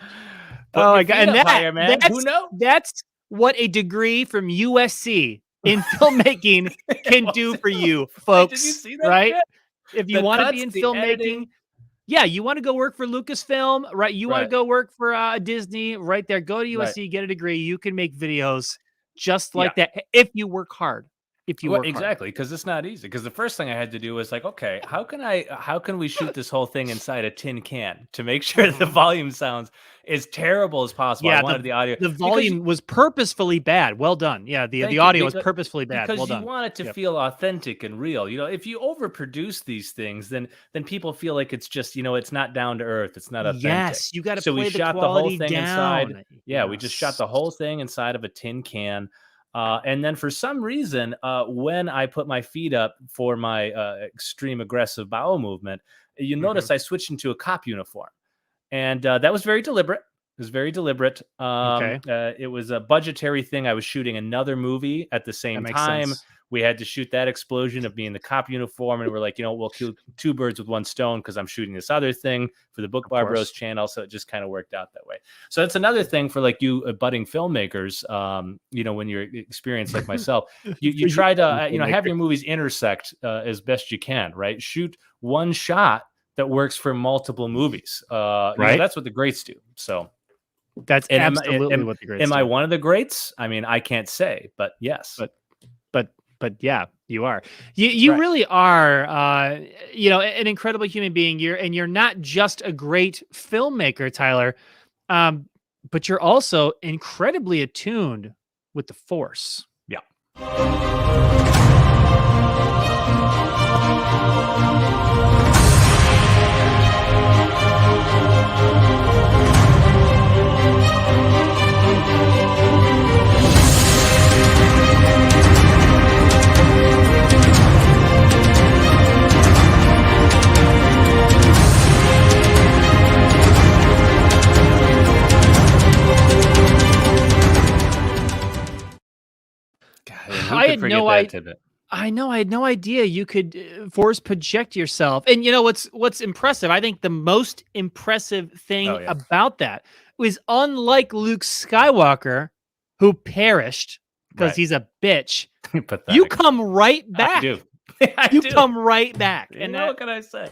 Put oh your my God. feet And up higher, man. Who knows? that's what a degree from USC in filmmaking can do for you, folks. Did you see that right? yet? If you The want to cuts, be in the filmmaking, editing. yeah, you want to go work for Lucasfilm, right? You want to Right. go work for Disney, right there. Go to USC, Right. get a degree. You can make videos just like that if you work hard. if you Well, work hard. exactly, because it's not easy. Because the first thing I had to do was like, okay, how can we shoot this whole thing inside a tin can to make sure the volume sounds as terrible as possible? I Yeah, wanted the audio the because volume was purposefully bad. Well done. Yeah, the thank you, audio was purposefully bad. because Well you done. want it to Yep. feel authentic and real. If you overproduce these things, then people feel like it's just it's not down to earth. It's not authentic. Yes, you got to So we play the shot the whole quality thing down. inside. Yeah, we just shot the whole thing inside of a tin can. And then for some reason, when I put my feet up for my extreme aggressive bowel movement, you notice I switched into a cop uniform. And that was very deliberate. It was very deliberate. Okay. It was a budgetary thing. I was shooting another movie at the same That makes time. sense. We had to shoot that explosion of being the cop uniform, and we're like, we'll kill two birds with one stone because I'm shooting this other thing for the BookBarBros channel, so it just kind of worked out that way. So that's another thing for like you budding filmmakers. When you're experienced like myself, you try to have your movies intersect as best you can, right? Shoot one shot that works for multiple movies. Right. That's what the greats do. So that's and absolutely what the greats am do. I one of the greats? I mean, I can't say, but yes. But yeah, you are. You Right. really are. An incredible human being. You're not just a great filmmaker, Tyler, but you're also incredibly attuned with the Force. Yeah. I had no idea. I had no idea you could force project yourself. And what's impressive? I think the most impressive thing about that was, unlike Luke Skywalker, who perished because he's a bitch, you come right back. I do. You come right back. And what can I say?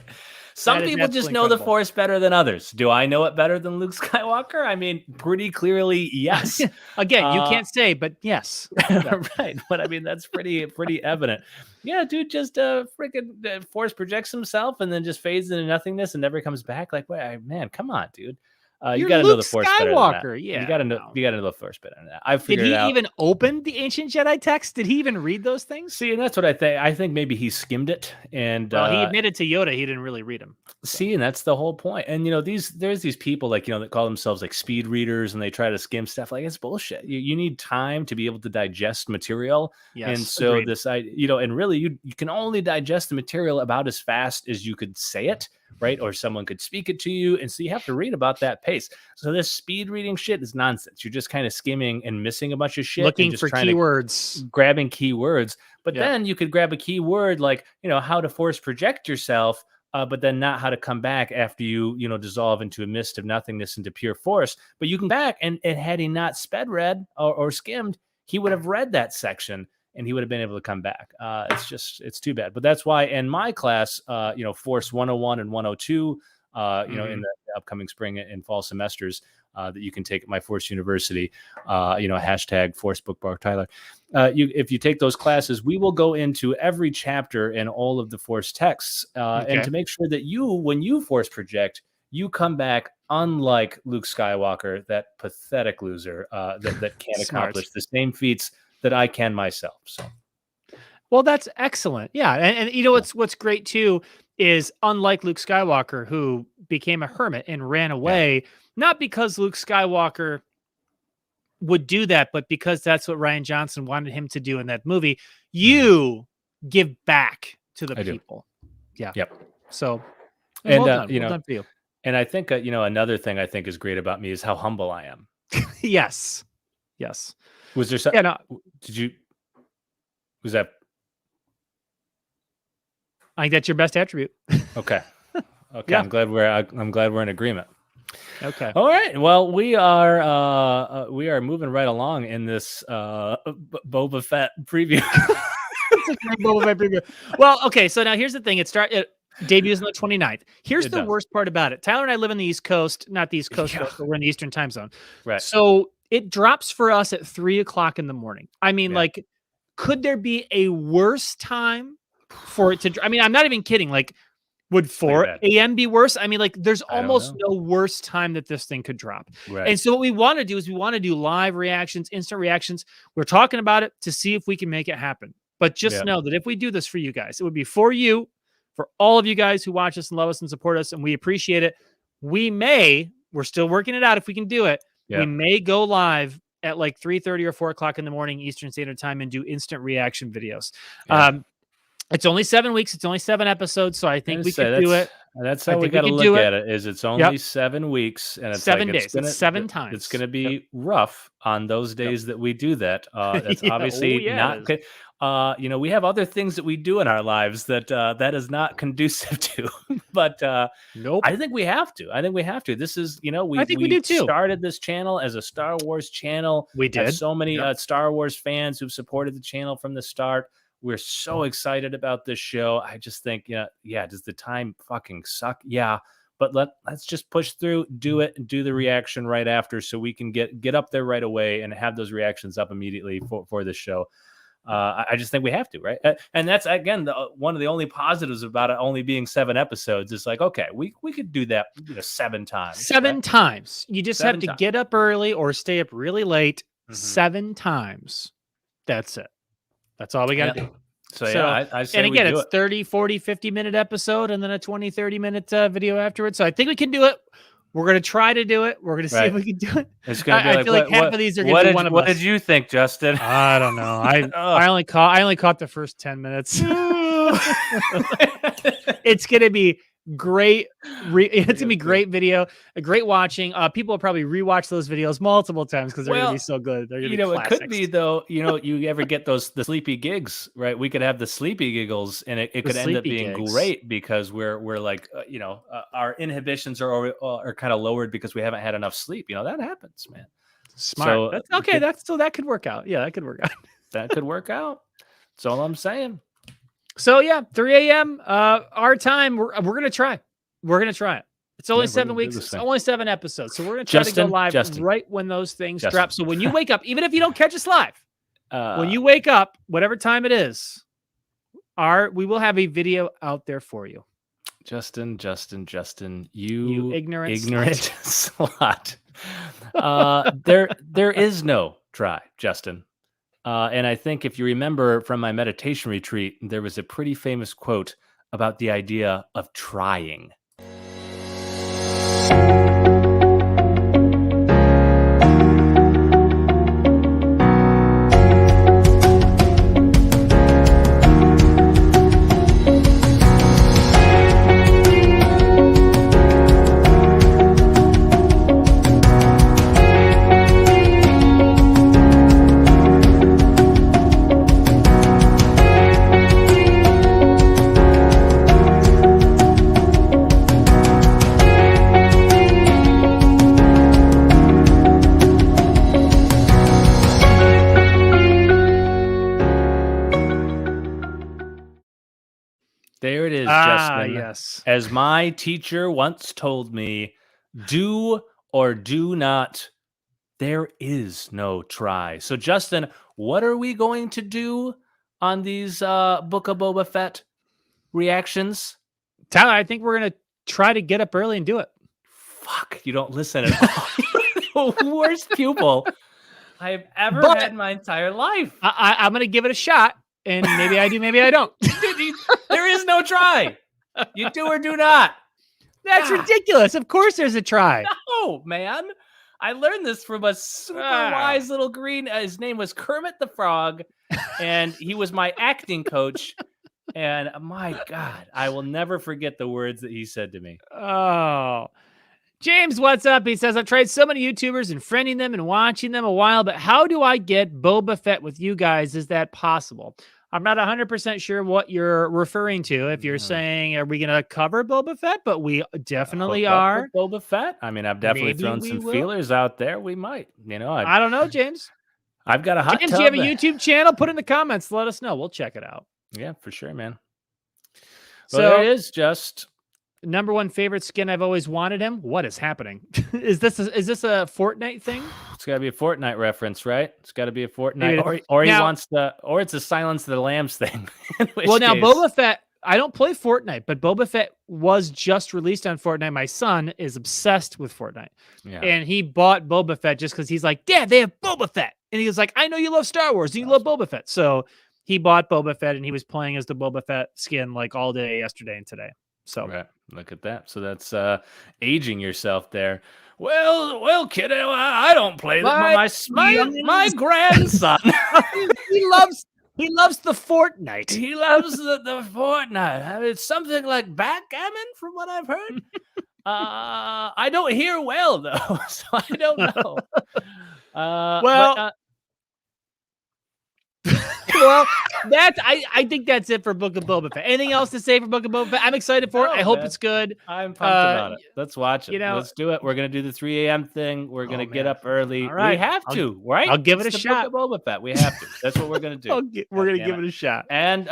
Some people just know the Force better than others. Do I know it better than Luke Skywalker? I mean, pretty clearly, yes. Again, you can't say, but yes. Right. But I mean, that's pretty evident. Yeah, dude just freaking Force projects himself and then just fades into nothingness and never comes back. Like, wait, man, come on, dude. You got to know the Force better than that. Yeah, you got to know the Force better than that. I figured it out. Did he even open the ancient Jedi text? Did he even read those things? See, and that's what I think. I think maybe he skimmed it, and he admitted to Yoda he didn't really read them. See, and that's the whole point. And there's these people like that call themselves like speed readers, and they try to skim stuff. Like, it's bullshit. You need time to be able to digest material. Yes, and so agreed. and really you can only digest the material about as fast as you could say it. Right. Or someone could speak it to you. And so you have to read about that pace. So this speed reading shit is nonsense. You're just kind of skimming and missing a bunch of shit. Looking and just for keywords. Grabbing keywords. But then you could grab a keyword like, how to force project yourself, but then not how to come back after you, dissolve into a mist of nothingness into pure force. But you can back. And had he not sped read or skimmed, he would have read that section. And he would have been able to come back. It's too bad. But that's why in my class, Force 101 and 102, in the upcoming spring and fall semesters that you can take at my Force University, hashtag Force BookBar Tyler. If you take those classes, we will go into every chapter in all of the Force texts. And to make sure that when you Force project, you come back unlike Luke Skywalker, that pathetic loser that can't accomplish the same feats that I can myself. So, well, that's excellent. Yeah, and what's great too is, unlike Luke Skywalker, who became a hermit and ran away, not because Luke Skywalker would do that, but because that's what Rian Johnson wanted him to do in that movie. You give back to the people. Yeah. Yep. So, and well done for you. And I think another thing I think is great about me is how humble I am. Yes. Was there something? Yeah, no. Was that? I think that's your best attribute. Okay. Yeah. I'm glad we're in agreement. Okay. All right. Well, we are moving right along in this Boba Fett preview. It's a great Boba Fett preview. Well, okay. So now here's the thing. It debuts on the 29th. Here's the worst part about it. Tyler and I live on the East Coast, not the East Coast, but we're in the Eastern time zone. Right. So it drops for us at 3:00 in the morning. I mean, like, could there be a worse time for it to? I mean, I'm not even kidding. Like, would 4 a.m. be worse? I mean, like, there's almost no worse time that this thing could drop. Right. And so what we want to do is we want to do live reactions, instant reactions. We're talking about it to see if we can make it happen. But just know that if we do this for you guys, it would be for you, for all of you guys who watch us and love us and support us, and we appreciate it. We're still working it out if we can do it. We may go live at like 3:30 or 4 o'clock in the morning Eastern Standard Time and do instant reaction videos. It's only 7 weeks. It's only 7 episodes. So I think we could do it. That's how we got to look at it. Is it's only 7 weeks and it's 7 days. It's 7 times. It's going to be rough on those days that we do that. That's obviously not good. We have other things that we do in our lives that is not conducive to. But nope. I think we have to. This is, I think we do too. Started this channel as a Star Wars channel. We did. Have so many Star Wars fans who've supported the channel from the start. We're so excited about this show. I just think, does the time fucking suck? Yeah. But let's just push through, do it, and do the reaction right after so we can get up there right away and have those reactions up immediately for the show. I just think we have to, right? And that's, again, one of the only positives about it only being 7 episodes. It's like, okay, we could do that 7 times. 7 times. You just have to get up early or stay up really late 7 times. That's it. That's all we got to do. So I say, and again, it's 30, 40, 50-minute episode and then a 20, 30-minute video afterwards. So I think we can do it. We're going to try to do it. We're going to see if we can do it. It's going to be I feel like half of these are going to be one of us. What did you think, Justin? I don't know. I only caught the first 10 minutes. It's going to be great. It's going to be great video, a great watching. People will probably rewatch those videos multiple times because they're going to be so good. They're going to be classics. It could be though. You ever get the sleepy gigs, right? We could have the sleepy giggles, and it could end up being great because we're like, our inhibitions are kind of lowered because we haven't had enough sleep. That happens, man. Smart. So that could work out. Yeah, that could work out. That could work out. That's all I'm saying. So 3 a.m. Our time. We're gonna try. We're gonna try it. It's only 7 weeks. It's only 7 episodes. So we're gonna try to go live right when those things drop. So when you wake up, even if you don't catch us live, when you wake up, whatever time it is, we will have a video out there for you. Justin, you ignorant slut. There is no try, Justin. And I think if you remember from my meditation retreat, there was a pretty famous quote about the idea of trying. There it is, Justin. Yes. As my teacher once told me, do or do not. There is no try. So, Justin, what are we going to do on these Book of Boba Fett reactions? Tyler, I think we're going to try to get up early and do it. Fuck, you don't listen at all. The worst pupil I've ever had in my entire life. I'm going to give it a shot. And maybe I do, maybe I don't. There is no try. You do or do not. That's ridiculous. Of course there's a try. No, man. I learned this from a super wise little green. His name was Kermit the Frog, and he was my acting coach. And my God, I will never forget the words that he said to me. Oh, James, what's up? He says, I've tried so many YouTubers and friending them and watching them a while, but how do I get Boba Fett with you guys? Is that possible? I'm not 100% sure what you're referring to. If you're saying, are we going to cover Boba Fett? But we definitely are. Boba Fett? I mean, I've definitely thrown some feelers out there. We might, I don't know, James. I've got a hot James, tub. do you have a YouTube channel? Put in the comments. Let us know. We'll check it out. Yeah, for sure, man. So there it is, just number one favorite skin. I've always wanted him. What is happening? Is this a Fortnite thing? It's got to be a Fortnite reference, right? It's got to be a Fortnite, Maybe. or he Now- wants or it's a Silence of the Lambs thing. in which Well, now case- Boba Fett. I don't play Fortnite, but Boba Fett was just released on Fortnite. My son is obsessed with Fortnite, yeah. and he bought Boba Fett just because he's like, Dad, they have Boba Fett, and he was like, I know you love Star Wars, and you love Boba Fett, so he bought Boba Fett, and he was playing as the Boba Fett skin like all day yesterday and today. So Right. Look at that. So that's aging yourself there. Well, kiddo, I don't play that. My grandson. he loves the Fortnite. He loves the Fortnite. I mean, it's something like backgammon, from what I've heard. I don't hear well though, so I don't know. Well, well, I think that's it for Book of Boba Fett. Anything else to say for Book of Boba Fett? I'm excited for it. I hope it's good. I'm pumped about it. Let's watch it. you know- Let's do it. We're gonna do the 3 a.m. thing. We're gonna get man. up early. All right. We have to, right? I'll give it It's a the shot. Book of Boba Fett. We have to. That's what we're gonna do. We're gonna damn give it. it a shot. And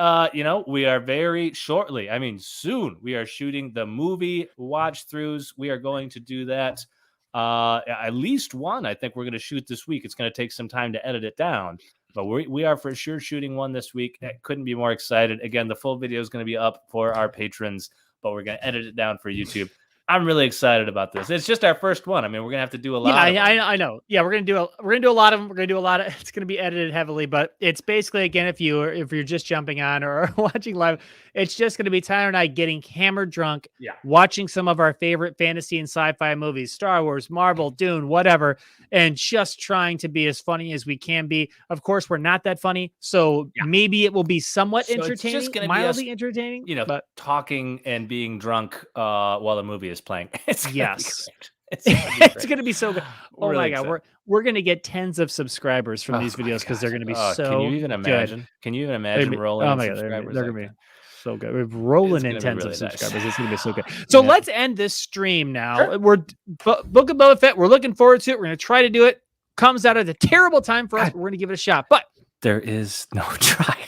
we are very shortly. I mean, soon we are shooting the movie watch throughs. We are going to do that. At least one. I think we're going to shoot this week. It's going to take some time to edit it down, but we are for sure shooting one this week. I couldn't be more excited. Again, the full video is going to be up for our patrons, but we're going to edit it down for YouTube. I'm really excited about this. It's just our first one. I mean, we're gonna have to do a lot. Yeah, I know. Yeah, we're gonna do a lot of them. We're gonna do a lot of. It's gonna be edited heavily, but it's basically, again, if you're just jumping on or watching live, it's just gonna be Tyler and I getting hammered drunk, watching some of our favorite fantasy and sci-fi movies, Star Wars, Marvel, Dune, whatever, and just trying to be as funny as we can be. Of course, we're not that funny, so maybe it will be somewhat entertaining, it's just gonna mildly be us, entertaining. but talking and being drunk while the movie is playing. It's yes. It's going to be so good. Oh really my God. We're going to get tens of subscribers from these videos because they're going to be so Can you even imagine? good. Can you even imagine rolling in subscribers? They're going to be so good. We're rolling in tens really of nice. subscribers. It's going to be so good. So let's end this stream now. Sure. We're Book of Boba Fett. We're looking forward to it. We're going to try to do it. Comes out at a terrible time for us. But we're going to give it a shot. But there is no try.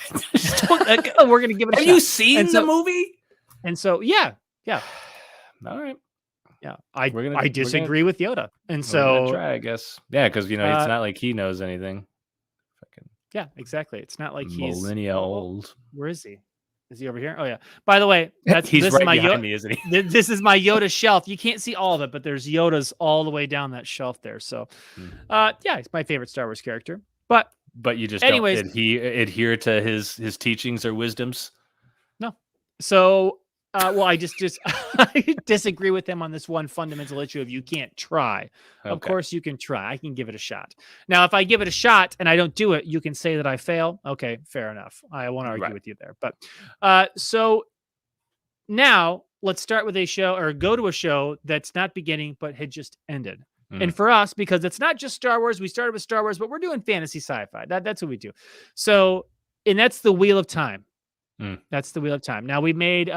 We're going to give it a shot. Have you seen the movie? And so, yeah. All right. Yeah, I disagree with Yoda, and so try, I guess. Yeah, because it's not like he knows anything. Yeah, exactly. It's not like he's millennia old. Where is he? Is he over here? Oh yeah. By the way, he's right behind me, isn't he? This is my Yoda shelf. You can't see all of it, but there's Yodas all the way down that shelf there. So, yeah, he's my favorite Star Wars character. But you just anyways, don't adhere to his teachings or wisdoms. No. So. Well, I I disagree with him on this one fundamental issue of you can't try. Okay. Of course you can try. I can give it a shot. Now, if I give it a shot and I don't do it, you can say that I fail. Okay, fair enough. I won't argue with you there. But so now let's start with go to a show that's not beginning but had just ended. And for us, because it's not just Star Wars, we started with Star Wars, but we're doing fantasy sci-fi. That's what we do. So, and that's the Wheel of Time. That's the Wheel of Time. Now we made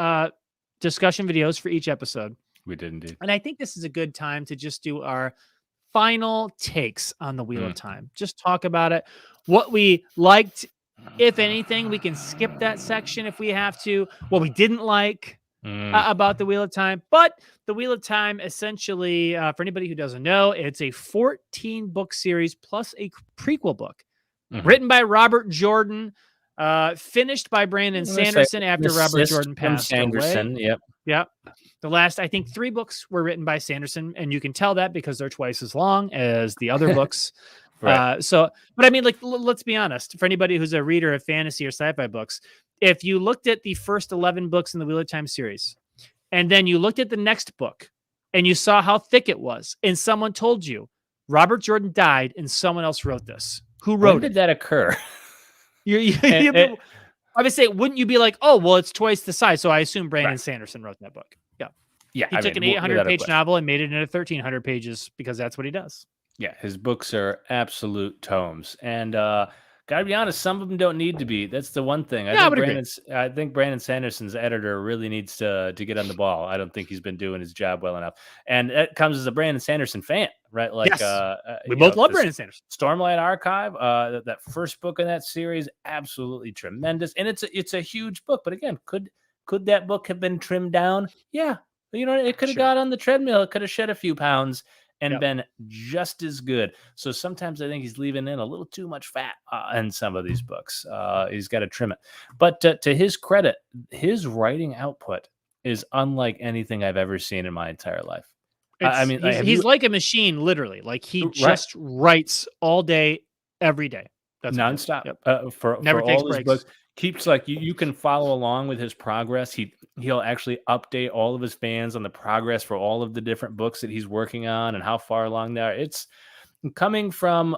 discussion videos for each episode. We did indeed. And I think this is a good time to just do our final takes on the Wheel of Time. Just talk about it. What we liked, if anything, we can skip that section if we have to. What we didn't like about the Wheel of Time. But the Wheel of Time, essentially, for anybody who doesn't know, it's a 14-book series plus a prequel book written by Robert Jordan. Finished by Brandon Sanderson after Robert Jordan passed away. Yep. The last, I think, 3 books were written by Sanderson, and you can tell that because they're twice as long as the other books. Right. But I mean, like, let's be honest. For anybody who's a reader of fantasy or sci-fi books, if you looked at the first 11 books in the Wheel of Time series, and then you looked at the next book, and you saw how thick it was, and someone told you Robert Jordan died, and someone else wrote this. Who wrote it? When did that occur? I would say, wouldn't you be like, oh, well, it's twice the size. So I assume Brandon Sanderson wrote that book. Yeah. He took an 800-page novel and made it into 1,300 pages because that's what he does. Yeah, his books are absolute tomes. And gotta be honest, some of them don't need to be. That's the one thing. I think Brandon Sanderson's editor really needs to get on the ball. I don't think he's been doing his job well enough. And that comes as a Brandon Sanderson fan, right? Like, yes. We both love Brandon Sanderson. Stormlight Archive, that first book in that series, absolutely tremendous. And it's a huge book. But again, could that book have been trimmed down? Yeah. It could have got on the treadmill. It could have shed a few pounds. and Yep. been just as good. So sometimes I think he's leaving in a little too much fat in some of these books. He's got to trim it. But to his credit, his writing output is unlike anything I've ever seen in my entire life. I mean, have he's you like a machine, literally. Like he right just writes all day, every day. That's what he does. nonstop Yep. for Never takes all his breaks. books? Keeps like you can follow along with his progress. He'll actually update all of his fans on the progress for all of the different books that he's working on and how far along they are. It's coming from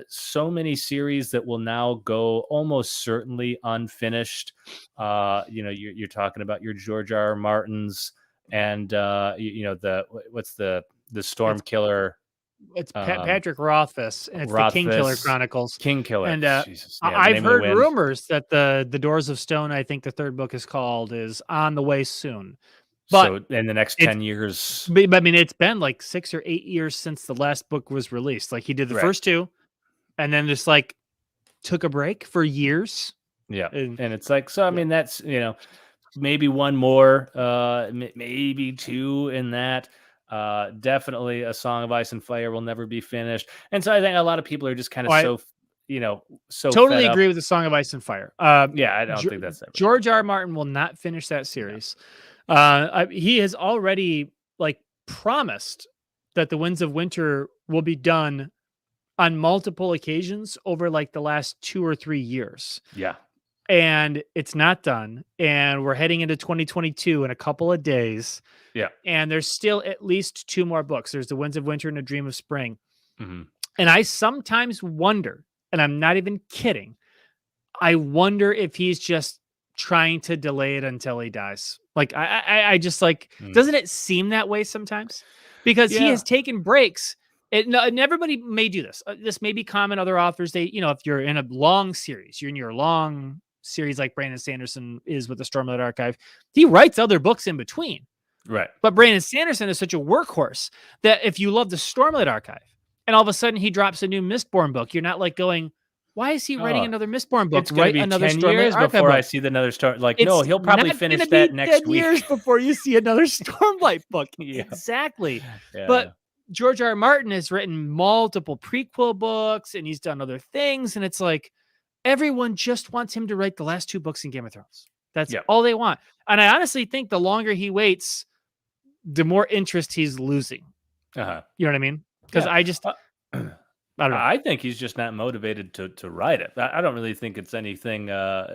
so many series that will now go almost certainly unfinished. You're talking about your George R. R. Martins and what's the Storm It's Killer, it's um, Patrick Rothfuss, and it's the King Killer Rothfuss, Chronicles. King Killer. And Jesus, yeah, the I've Name of the heard Wind. rumors that the Doors of Stone, I think the third book is called, is on the way soon. But So in the next it's 10 years, but, I mean, it's been like 6 or 8 years since the last book was released. Like he did the right? first two, and then just like took a break for years. Yeah, And and it's like so. I yeah. mean, that's maybe one more, maybe two in that. Definitely a Song of Ice and Fire will never be finished. And so I think a lot of people are just kind of I so totally fed up. agree with the Song of Ice and Fire. Yeah, I don't think that's ever George R. R. Martin will not finish that series. He has already like promised that the Winds of Winter will be done on multiple occasions over like the last 2 or 3 years. Yeah. And it's not done. And we're heading into 2022 in a couple of days. Yeah. And there's still at least 2 more books. There's The Winds of Winter and A Dream of Spring. Mhm. And I sometimes wonder, and I'm not even kidding, I wonder if he's just trying to delay it until he dies. Like I just like, doesn't it seem that way sometimes? Because he Yeah. has taken breaks. And everybody may do this. This may be common. Other authors, if you're in a long series, you're in your long series like Brandon Sanderson is with the Stormlight Archive, he writes other books in between. Right. But Brandon Sanderson is such a workhorse that if you love the Stormlight Archive and all of a sudden he drops a new Mistborn book, you're not like going, why is he writing another Mistborn book? It's going to Write be another 10 Stormlight years Archive before book. I see another story. Like, It's no, he'll probably not finish gonna that be next 10 week. years before you see another Stormlight book. Yeah. Exactly. Yeah. But George R. R. Martin has written multiple prequel books and he's done other things. And it's like everyone just wants him to write the last 2 books in Game of Thrones. That's all they want. And I honestly think the longer he waits, the more interest he's losing. Uh-huh. You know what I mean? Because I just, I don't know. I think he's just not motivated to write it. I don't really think it's anything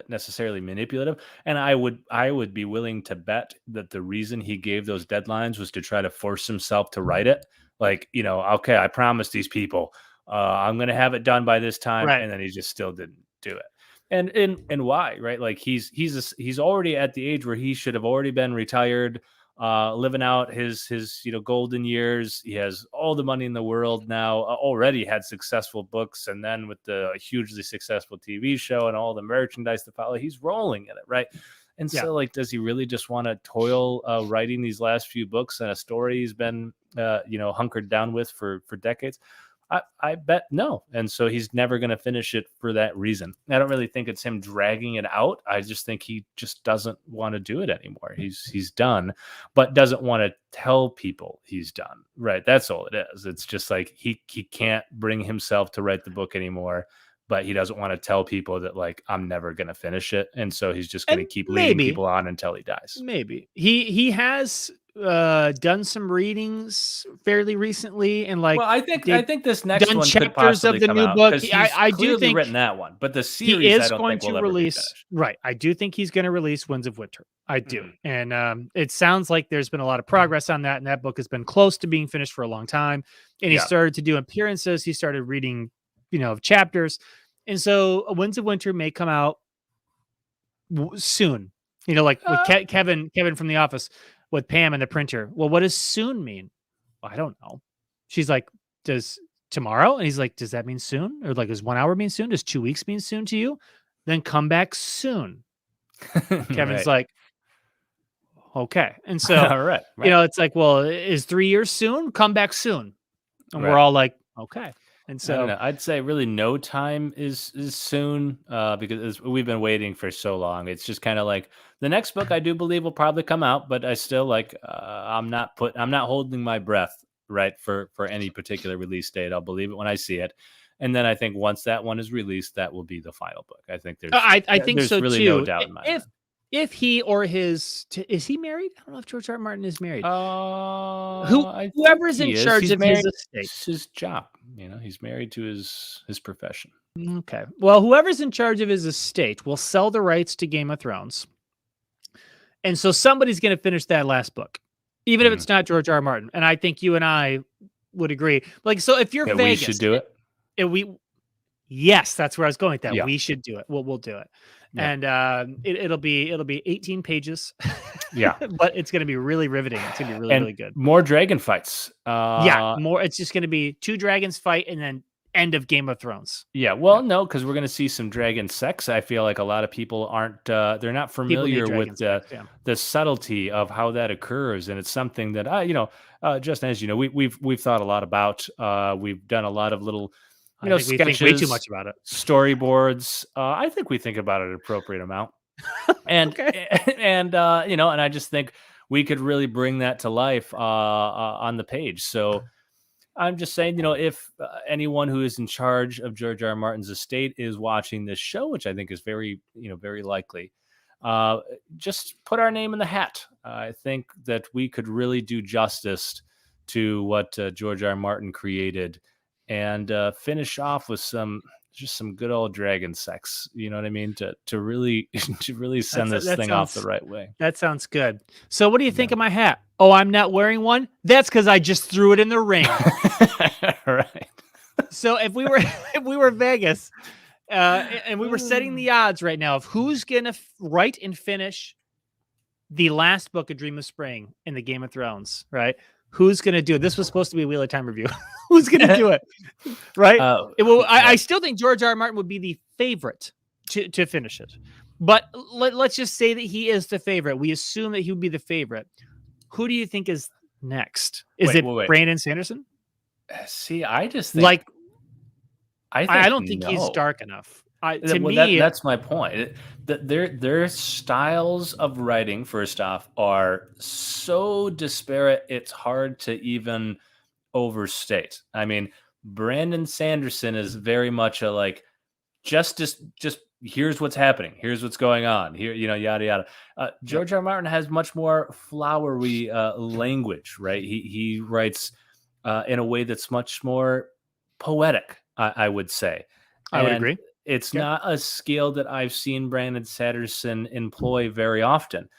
necessarily manipulative. And I would be willing to bet that the reason he gave those deadlines was to try to force himself to write it. Like, okay, I promised these people I'm going to have it done by this time, Right. and then he just still didn't do it. And why, right? Like he's already at the age where he should have already been retired, living out his golden years. He has all the money in the world now, already had successful books, and then with the hugely successful TV show and all the merchandise to follow, he's rolling in it, right? And so, like, does he really just want to toil writing these last few books and a story he's been hunkered down with for decades? I bet no. And so he's never going to finish it for that reason. I don't really think it's him dragging it out. I just think he just doesn't want to do it anymore. He's done, but doesn't want to tell people he's done. Right. That's all it is. It's just like he can't bring himself to write the book anymore, but he doesn't want to tell people that, like, I'm never going to finish it. And so he's just going to keep leading people on until he dies. Maybe he has done some readings fairly recently, and like, well, I think this next done one chapters could possibly of the come new out, book. 'cause he's I do clearly think written that one, but the series he I is don't going think will to ever be release. finished. Right, I do think he's going to release Winds of Winter. I do, and it sounds like there's been a lot of progress on that, and that book has been close to being finished for a long time. And he started to do appearances. He started reading, chapters, and so Winds of Winter may come out soon. Like with Kevin from The Office with Pam and the printer. Well, what does soon mean? Well, I don't know. She's like, does tomorrow? And he's like, does that mean soon? Or like, does 1 hour mean soon? Does 2 weeks mean soon to you? Then come back soon. Kevin's like, okay. And so, All right. it's like, well, is 3 years soon? Come back soon. And we're all like, okay. And I don't so know. I'd say really no time is soon, because we've been waiting for so long. It's just kind of like the next book I do believe will probably come out, but I still I'm not holding my breath right? For any particular release date. I'll believe it when I see it. And then I think once that one is released, that will be the final book. I think I think there's so really too. no doubt in my mind. If he or his is he married? I don't know if George R. R. Martin is married. I Whoever's think in he is. charge He's of married his to estate. his job. You know, he's married to his profession. Okay. Well, whoever's in charge of his estate will sell the rights to Game of Thrones. And so somebody's going to finish that last book, even if it's not George R. R. Martin. And I think you and I would agree. Like, so if you're Vegas, we should do it. Yes, that's where I was going with that. Yeah. We should do it. We'll do it. Yeah. And it'll be 18 pages. Yeah. But it's going to be really riveting. It's going to be really, really good. More dragon fights. More. It's just going to be 2 dragons fight and then end of Game of Thrones. Yeah. Well, no, because we're going to see some dragon sex. I feel like a lot of people aren't, they're not familiar with the subtlety of how that occurs. And it's something that just as you know, we've thought a lot about, we've done a lot of little, sketches, we think way too much about it. Storyboards. I think we think about it an appropriate amount. And, and I just think we could really bring that to life on the page. So I'm just saying, if anyone who is in charge of George R. R. Martin's estate is watching this show, which I think is very, very likely, just put our name in the hat. I think that we could really do justice to what George R. R. Martin created and finish off with some good old dragon sex. You know what I mean? To really send this thing off the right way. That sounds good. So what do you think of my hat? Oh, I'm not wearing one? That's because I just threw it in the ring. Right. So if we were Vegas and we were setting the odds right now of who's gonna write and finish the last book of Dream of Spring in the Game of Thrones, right? Who's going to do it? This was supposed to be a Wheel of Time review. Who's going to do it? Right? I still think George R. R. Martin would be the favorite to finish it. But let's just say that he is the favorite. We assume that he would be the favorite. Who do you think is next? Is it Brandon Sanderson? See, I just think... I don't think he's dark enough. That's my point. Their styles of writing, first off, are so disparate. It's hard to even overstate. I mean, Brandon Sanderson is very much a just here's what's happening. Here's what's going on here. Yada yada. George R. R. Martin has much more flowery language, right? He writes in a way that's much more poetic. I would say. I would agree. It's not a skill that I've seen Brandon Sanderson employ very often.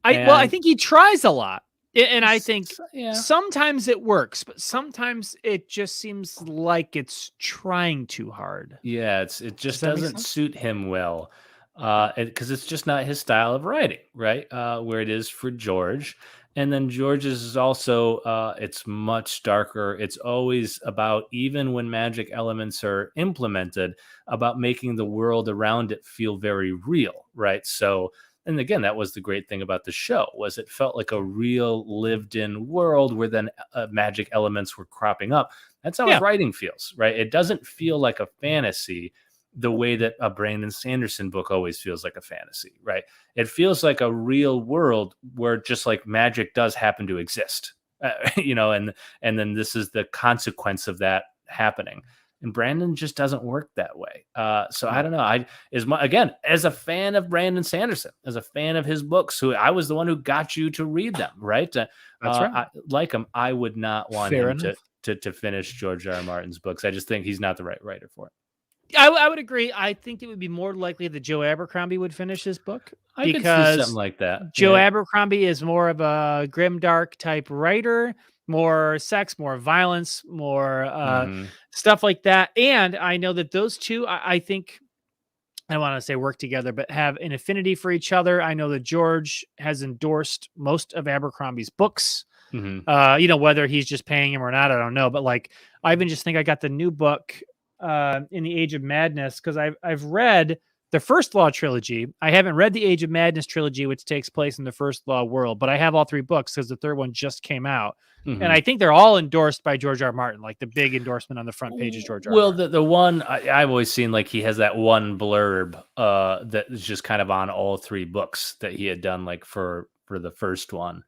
I think he tries a lot. And I think sometimes it works, but sometimes it just seems like it's trying too hard. Yeah, it just doesn't suit him well because it's just not his style of writing, right? Where it is for George. And then George's is also, it's much darker. It's always about, even when magic elements are implemented, about making the world around it feel very real, right? So, and again, that was the great thing about the show, was it felt like a real lived-in world where then magic elements were cropping up. That's how his writing feels, right? It doesn't feel like a fantasy the way that a Brandon Sanderson book always feels like a fantasy, right? It feels like a real world where just like magic does happen to exist, and then this is the consequence of that happening. And Brandon just doesn't work that way. So I don't know. Again, as a fan of Brandon Sanderson, as a fan of his books, who I was the one who got you to read them, right? That's right. Like him, I would not want him to finish George R. R. Martin's books. I just think he's not the right writer for it. I would agree. I think it would be more likely that Joe Abercrombie would finish his book. I could see something like that. Joe Abercrombie is more of a grimdark type writer, more sex, more violence, more stuff like that. And I know that those two, I think, I don't want to say work together, but have an affinity for each other. I know that George has endorsed most of Abercrombie's books. Whether he's just paying him or not, I don't know. But I even just think I got the new book in the Age of Madness, because I've read the First Law trilogy. I haven't read the Age of Madness trilogy, which takes place in the First Law world, but I have all 3 books because the third one just came out. And I think they're all endorsed by George R. R. Martin. Like the big endorsement on the front page is George R. R. Well, Martin. the one I've always seen, he has that one blurb that is just kind of on all 3 books that he had done, for the first one.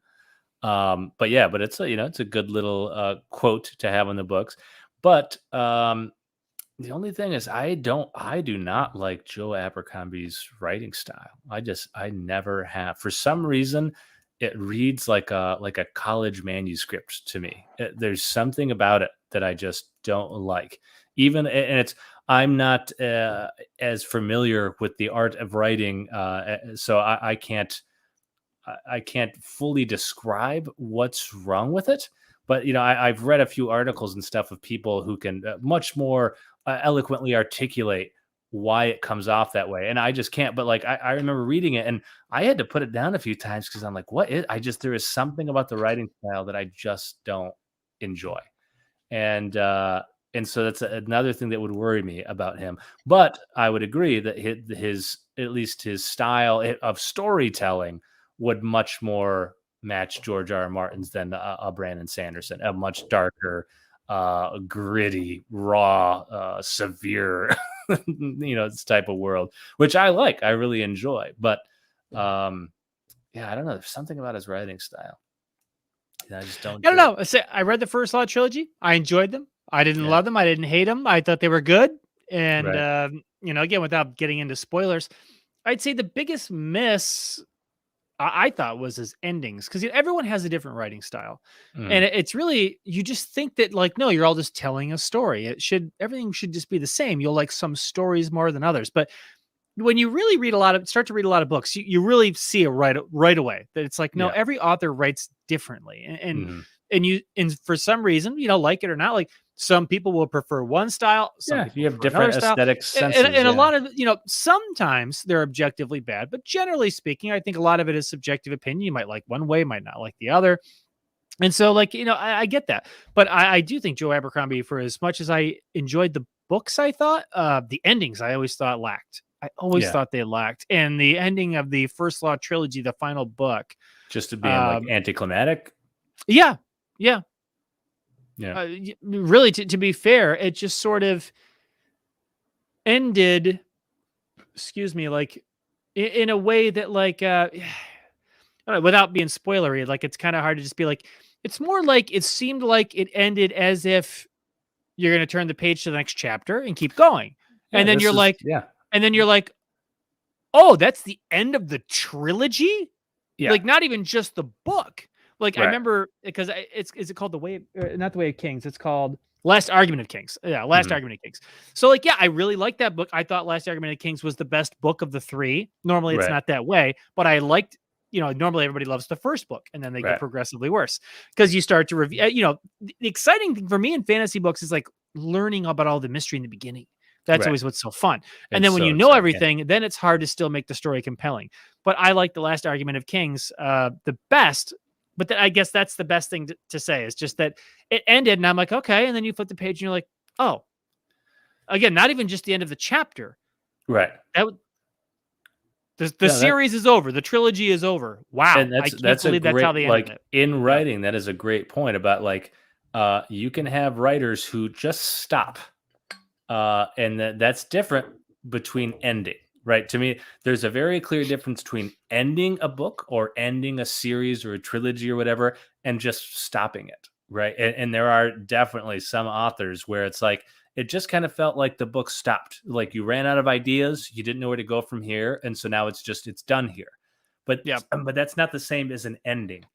But yeah, but it's a, it's a good little quote to have in the books. But the only thing is, I do not like Joe Abercrombie's writing style. I never have. For some reason, it reads like a college manuscript to me. There's something about it that I just don't like. And I'm not as familiar with the art of writing, so I can't. I can't fully describe what's wrong with it, but I've read a few articles and stuff of people who can much more eloquently articulate why it comes off that way, and I just can't. But like I remember reading it, and I had to put it down a few times because I'm like, what is? There is something about the writing style that I just don't enjoy, and so that's another thing that would worry me about him. But I would agree that his at least his style of storytelling would much more match George R. R. Martin's than a Brandon Sanderson, a much darker, gritty, raw, severe, this type of world, which I like. I really enjoy. But yeah, I don't know. There's something about his writing style. I just don't. I don't know. I read the first Law trilogy. I enjoyed them. I didn't love them. I didn't hate them. I thought they were good. And again, without getting into spoilers, I'd say the biggest miss I thought was his endings, because everyone has a different writing style, and it's really, you just think that like, no, you're all just telling a story. Everything should just be the same. You'll like some stories more than others, but when you really start to read a lot of books, you really see it right away that it's like, no, every author writes differently, and for some reason, like it or not, like some people will prefer one style. Some people you have different aesthetic senses, and a lot of sometimes they're objectively bad, but generally speaking, I think a lot of it is subjective opinion. You might like one way, might not like the other. And so, like, I get that, but I do think Joe Abercrombie, for as much as I enjoyed the books, I thought the endings I always thought lacked. I always thought they lacked, and the ending of the first Law trilogy, the final book, just to be like anticlimactic. Yeah. Really, to be fair, it just sort of ended, like in a way that like, without being spoilery, like it's kind of hard to just be like, it's more like it seemed like it ended as if you're going to turn the page to the next chapter and keep going. And then you're like, oh, that's the end of the trilogy. Yeah. Like not even just the book. Like, right. I remember, because is it called not the Way of Kings? It's called Last Argument of Kings. Yeah, Last Argument of Kings. So, like, yeah, I really liked that book. I thought Last Argument of Kings was the best book of the three. Normally, it's not that way, but I liked, normally everybody loves the first book, and then they get progressively worse because you start to review. The exciting thing for me in fantasy books is like learning about all the mystery in the beginning. That's always what's so fun. And then when you know everything, then it's hard to still make the story compelling. But I like the Last Argument of Kings the best. But I guess that's the best thing to say, is just that it ended, and I'm like, okay. And then you flip the page, and you're like, oh, again, not even just the end of the chapter. Right. The series is over. The trilogy is over. Wow. And that's how they ended it. In writing, that is a great point about like, you can have writers who just stop. And that's different between ending. Right. To me, there's a very clear difference between ending a book or ending a series or a trilogy or whatever and just stopping it. Right. And there are definitely some authors where it's like, it just kind of felt like the book stopped. Like you ran out of ideas. You didn't know where to go from here. And so now it's done here. But that's not the same as an ending.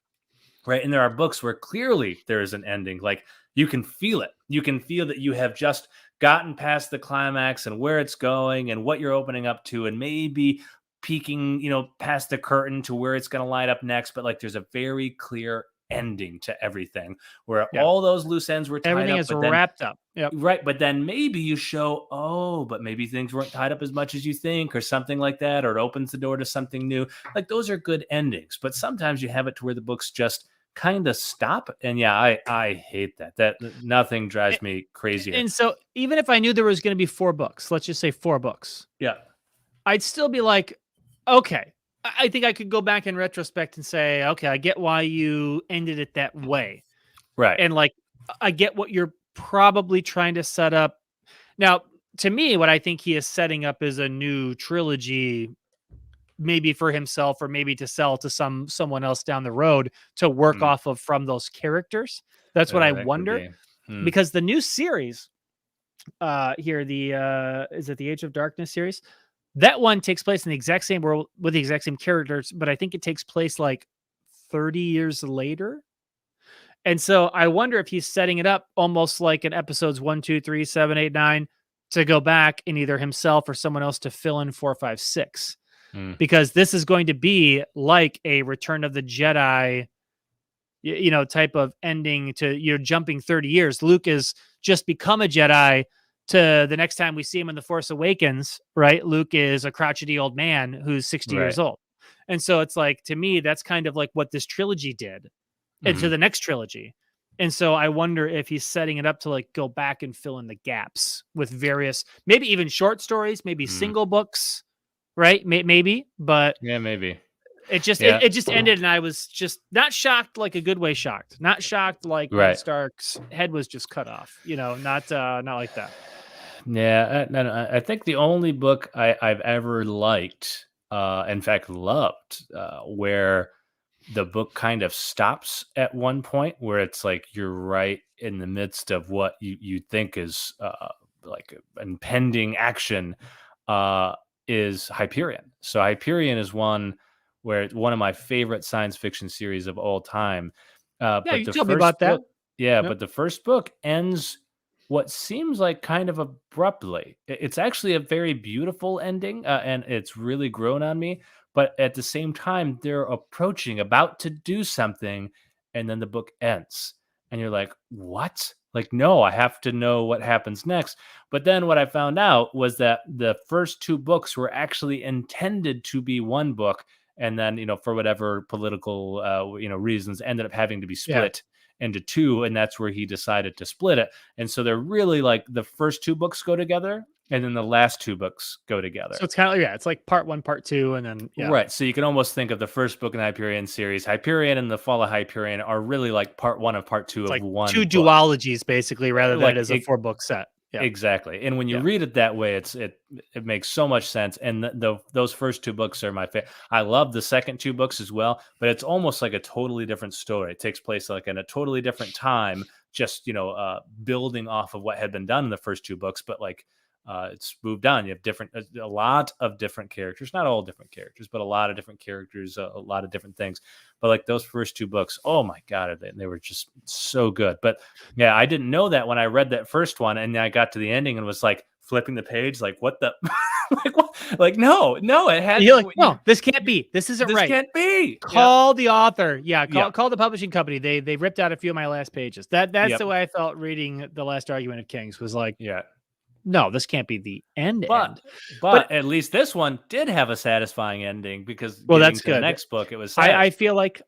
Right. And there are books where clearly there is an ending. Like you can feel it. You can feel that you have just gotten past the climax and where it's going and what you're opening up to, and maybe peeking, past the curtain to where it's going to line up next. But like, there's a very clear ending to everything where all those loose ends were tied everything up. Everything is wrapped up. Yep. Right. But then maybe you show, but maybe things weren't tied up as much as you think, or something like that, or it opens the door to something new. Like those are good endings. But sometimes you have it to where the books just kind of stop, and I hate that nothing drives me crazier. And so even if I knew there was going to be 4 books, let's just say 4 books, I'd still be like, okay, I think I could go back in retrospect and say, okay, I get why you ended it that way, right? And like, I get what you're probably trying to set up. Now, to me, what I think he is setting up is a new trilogy maybe for himself or maybe to sell to someone else down the road to work off of from those characters. That's what I That could wonder, be. because the new series here, the is it the Age of Darkness series? That one takes place in the exact same world with the exact same characters, but I think it takes place like 30 years later. And so I wonder if he's setting it up almost like in episodes 1, 2, 3, 7, 8, 9 to go back and either himself or someone else to fill in 4, 5, 6. Because this is going to be like a Return of the Jedi, type of ending to you're jumping 30 years. Luke is just become a Jedi to the next time we see him in The Force Awakens, right? Luke is a crotchety old man who's 60 years old. And so it's like, to me, that's kind of like what this trilogy did into the next trilogy. And so I wonder if he's setting it up to like go back and fill in the gaps with various, maybe even short stories, maybe single books, right? Maybe, but Yeah, maybe. it just it just ended, and I was just not shocked, like a good way shocked, not shocked like Ned Stark's head was just cut off, not like that. Yeah, I think the only book I've ever liked, in fact loved, where the book kind of stops at one point where it's like you're right in the midst of what you think is like impending action, is Hyperion. So Hyperion is one of my favorite science fiction series of all time. But you the told me about that. But the first book ends what seems like kind of abruptly. It's actually a very beautiful ending, and it's really grown on me. But at the same time, they're about to do something, and then the book ends. And you're like, what? Like, no, I have to know what happens next. But then what I found out was that the first 2 books were actually intended to be one book. And then, for whatever political, reasons, ended up having to be split into 2. And that's where he decided to split it. And so they're really like the first 2 books go together, and then the last 2 books go together. So it's kind of, it's like part 1, part 2, and then, Right. So you can almost think of the first book in the Hyperion series, Hyperion and the Fall of Hyperion, are really like part 1 of part 2 it's of like one 2 book. duologies, basically, rather than Like it as a 4-book set. Yeah. Exactly. And when you read it that way, it makes so much sense. And those first 2 books are my favorite. I love the second 2 books as well, but it's almost like a totally different story. It takes place like in a totally different time, just, building off of what had been done in the first 2 books, but like, it's moved on. You have a lot of different characters, not all different characters, but a lot of different characters, a lot of different things. But like those first 2 books, oh my God, they were just so good. But yeah, I didn't know that when I read that first one, and I got to the ending and was like flipping the page, like what the, like, what? Like, no, it had. You're like, no, this can't be. This isn't right. This can't be. Call the author. Call the publishing company. They ripped out a few of my last pages. That's the way I felt reading The Last Argument of Kings. Was like, no, this can't be the end. But at least this one did have a satisfying ending, because that's good. The next book, it was. I feel like,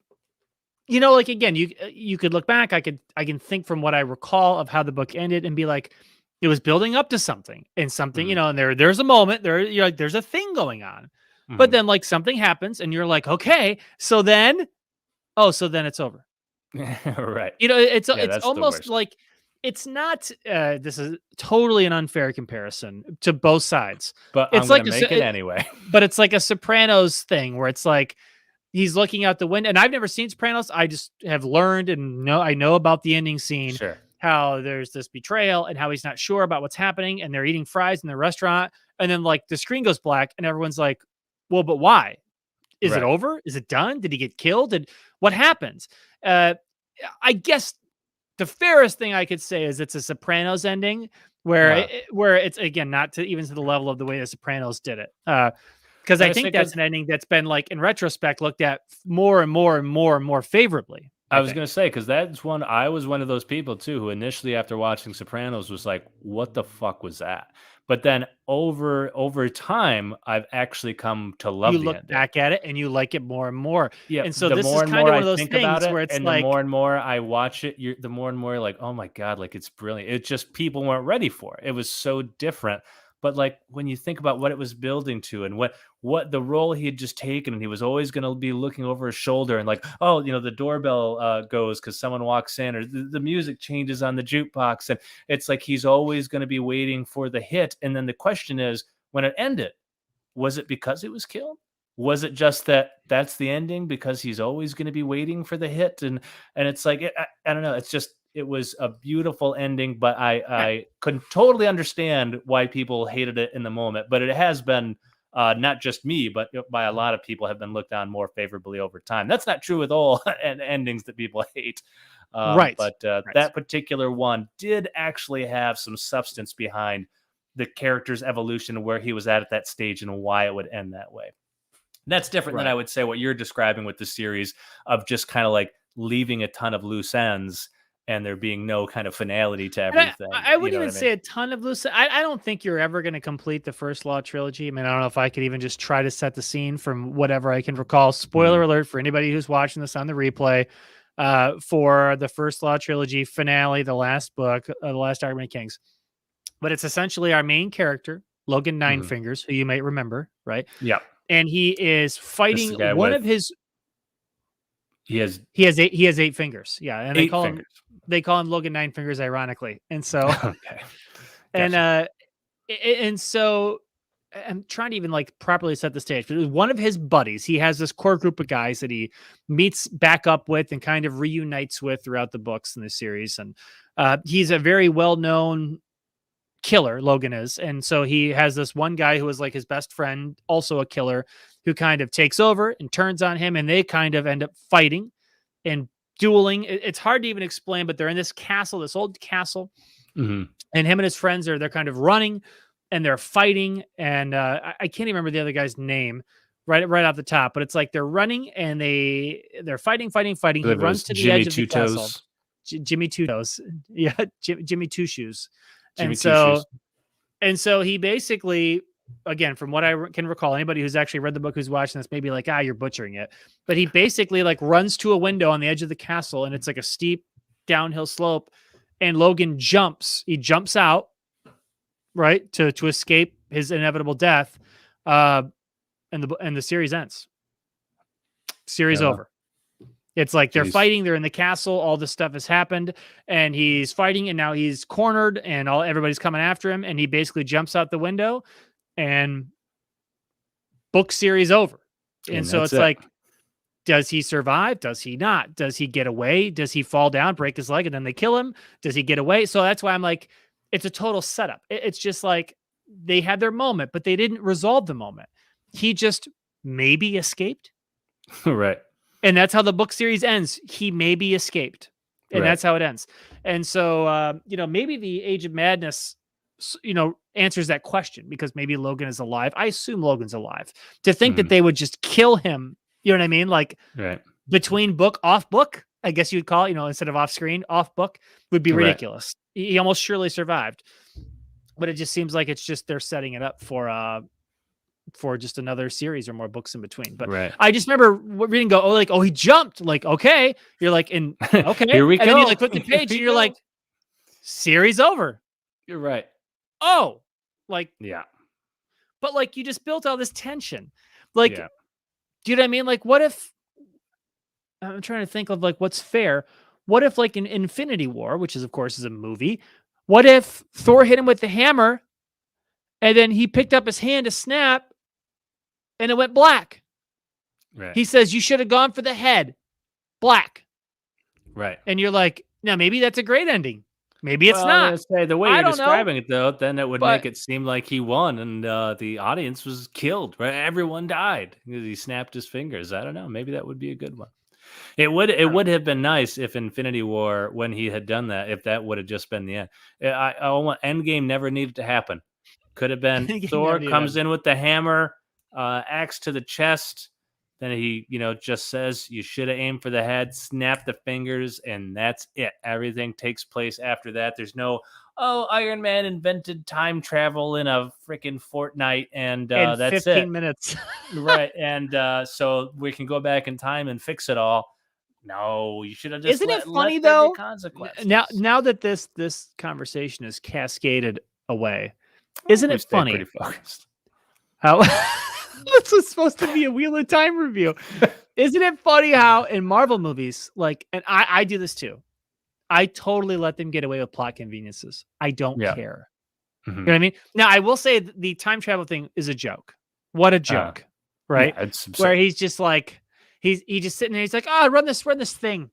like again, you could look back. I can think from what I recall of how the book ended and be like, it was building up to something, and something, and there's a moment there. You're like, there's a thing going on, but then like something happens, and you're like, okay, so then it's over. Right. It's almost like. It's not. This is totally an unfair comparison to both sides, but it's I'm like make it anyway. But it's like a Sopranos thing where it's like he's looking out the window, and I've never seen Sopranos. I just have learned and I know about the ending scene. Sure. How there's this betrayal and how he's not sure about what's happening, and they're eating fries in the restaurant, and then like the screen goes black, and everyone's like, "Well, but why? Is it over? Is it done? Did he get killed? What happens?" I guess. The fairest thing I could say is it's a Sopranos ending where it's, again, not to even to the level of the way the Sopranos did it. Because I think that's an ending that's been, like, in retrospect, looked at more and more and more and more favorably. I was going to say, because I was one of those people too, who initially after watching Sopranos was like, what the fuck was that? But then over time, I've actually come to love. You look back at it and you like it more and more. Yeah, and so this is kind of one of those things where it's like, the more and more I watch it, the more and more you're like, oh my God, like it's brilliant. It's just people weren't ready for it. It was so different. But like when you think about what it was building to, and what the role he had just taken, and he was always going to be looking over his shoulder, and like, oh, the doorbell goes because someone walks in, or the music changes on the jukebox, and it's like he's always going to be waiting for the hit. And then the question is, when it ended, was it because he was killed? Was it just that that's the ending because he's always going to be waiting for the hit? And it's like, I don't know. It's just, it was a beautiful ending, but I couldn't totally understand why people hated it in the moment. But it has been not just me, but by a lot of people have been looked on more favorably over time. That's not true with all endings that people hate. Right. But that particular one did actually have some substance behind the character's evolution, where he was at that stage and why it would end that way. That's different than I would say what you're describing with the series of just kind of like leaving a ton of loose ends and there being no kind of finality to everything. I wouldn't even say a ton of loose. I don't think you're ever going to complete the First Law trilogy. I mean, I don't know if I could even just try to set the scene from whatever I can recall. Spoiler alert for anybody who's watching this on the replay. For the First Law trilogy finale, the last book, the last Argument of Kings. But it's essentially our main character, Logan Nine Fingers, who you might remember, right? Yeah. And he is fighting one of his. He has 8 fingers. Yeah, and they call him Logan Nine Fingers, ironically. And so, okay, and so I'm trying to even like properly set the stage. But it was one of his buddies. He has this core group of guys that he meets back up with and kind of reunites with throughout the books in this series. And he's a very well-known killer, Logan is. And so he has this one guy who is like his best friend, also a killer, who kind of takes over and turns on him, and they kind of end up fighting and dueling. It's hard to even explain, but they're in this castle, this old castle, and him and his friends they're kind of running and they're fighting. And I can't even remember the other guy's name right off the top, but it's like they're running and they're fighting. He runs to the edge of the castle. Jimmy Two Toes. Yeah, Jimmy Two Shoes. And so he basically, again, from what I can recall, anybody who's actually read the book who's watching this may be like, you're butchering it. But he basically like runs to a window on the edge of the castle, and it's like a steep downhill slope. And Logan jumps. He jumps out, right, to escape his inevitable death. And the series ends. Series over. It's like they're fighting. They're in the castle. All this stuff has happened, and he's fighting. And now he's cornered, and everybody's coming after him. And he basically jumps out the window, and book series over. And so it's like, does he survive? Does he not? Does he get away? Does he fall down, break his leg, and then they kill him? Does he get away? So that's why I'm like, it's a total setup. It's just like they had their moment, but they didn't resolve the moment. He just maybe escaped. Right. And that's how the book series ends. He maybe escaped. And that's how it ends. And so, maybe the Age of Madness, answers that question, because maybe Logan is alive. I assume Logan's alive. To think that they would just kill him, you know what I mean? Like between book, off book, I guess you'd call it, instead of off screen, off book would be ridiculous. He almost surely survived. But it just seems like it's just they're setting it up for just another series or more books in between. But I just remember reading he jumped. Like, okay. You're like, okay. Here we go. And then you like flip the page and you're like, series over. You're right. Oh, like, yeah. But like, you just built all this tension. Like, do you know what I mean? Like, what if, I'm trying to think of like, what's fair. What if like in Infinity War, which is of course is a movie, what if Thor hit him with the hammer and then he picked up his hand to snap and it went black? Right. He says, you should have gone for the head. Black. Right. And you're like, now maybe that's a great ending. Maybe it's not. Say, the way you're describing it, though, then it would make it seem like he won and the audience was killed. Right? Everyone died because he snapped his fingers. I don't know. Maybe that would be a good one. It would have been nice if Infinity War, when he had done that, if that would have just been the end. Endgame never needed to happen. Could have been Thor comes in with the hammer, axe to the chest. Then he, just says, you should have aimed for the head, snap the fingers, and that's it. Everything takes place after that. There's no, Iron Man invented time travel in a freaking fortnight, and that's 15 minutes. Right. And so we can go back in time and fix it all. No, you should have just Isn't it funny, though? Consequences. Now that this conversation is cascaded away, isn't it funny? Pretty focused. How... This was supposed to be a Wheel of Time review. Isn't it funny how in Marvel movies, like, and I do this too, I totally let them get away with plot conveniences. I don't care. Mm-hmm. You know what I mean? Now, I will say the time travel thing is a joke. What a joke. right? Yeah, it's Where absurd. he's just like, he just sitting there. He's like, oh, run this thing.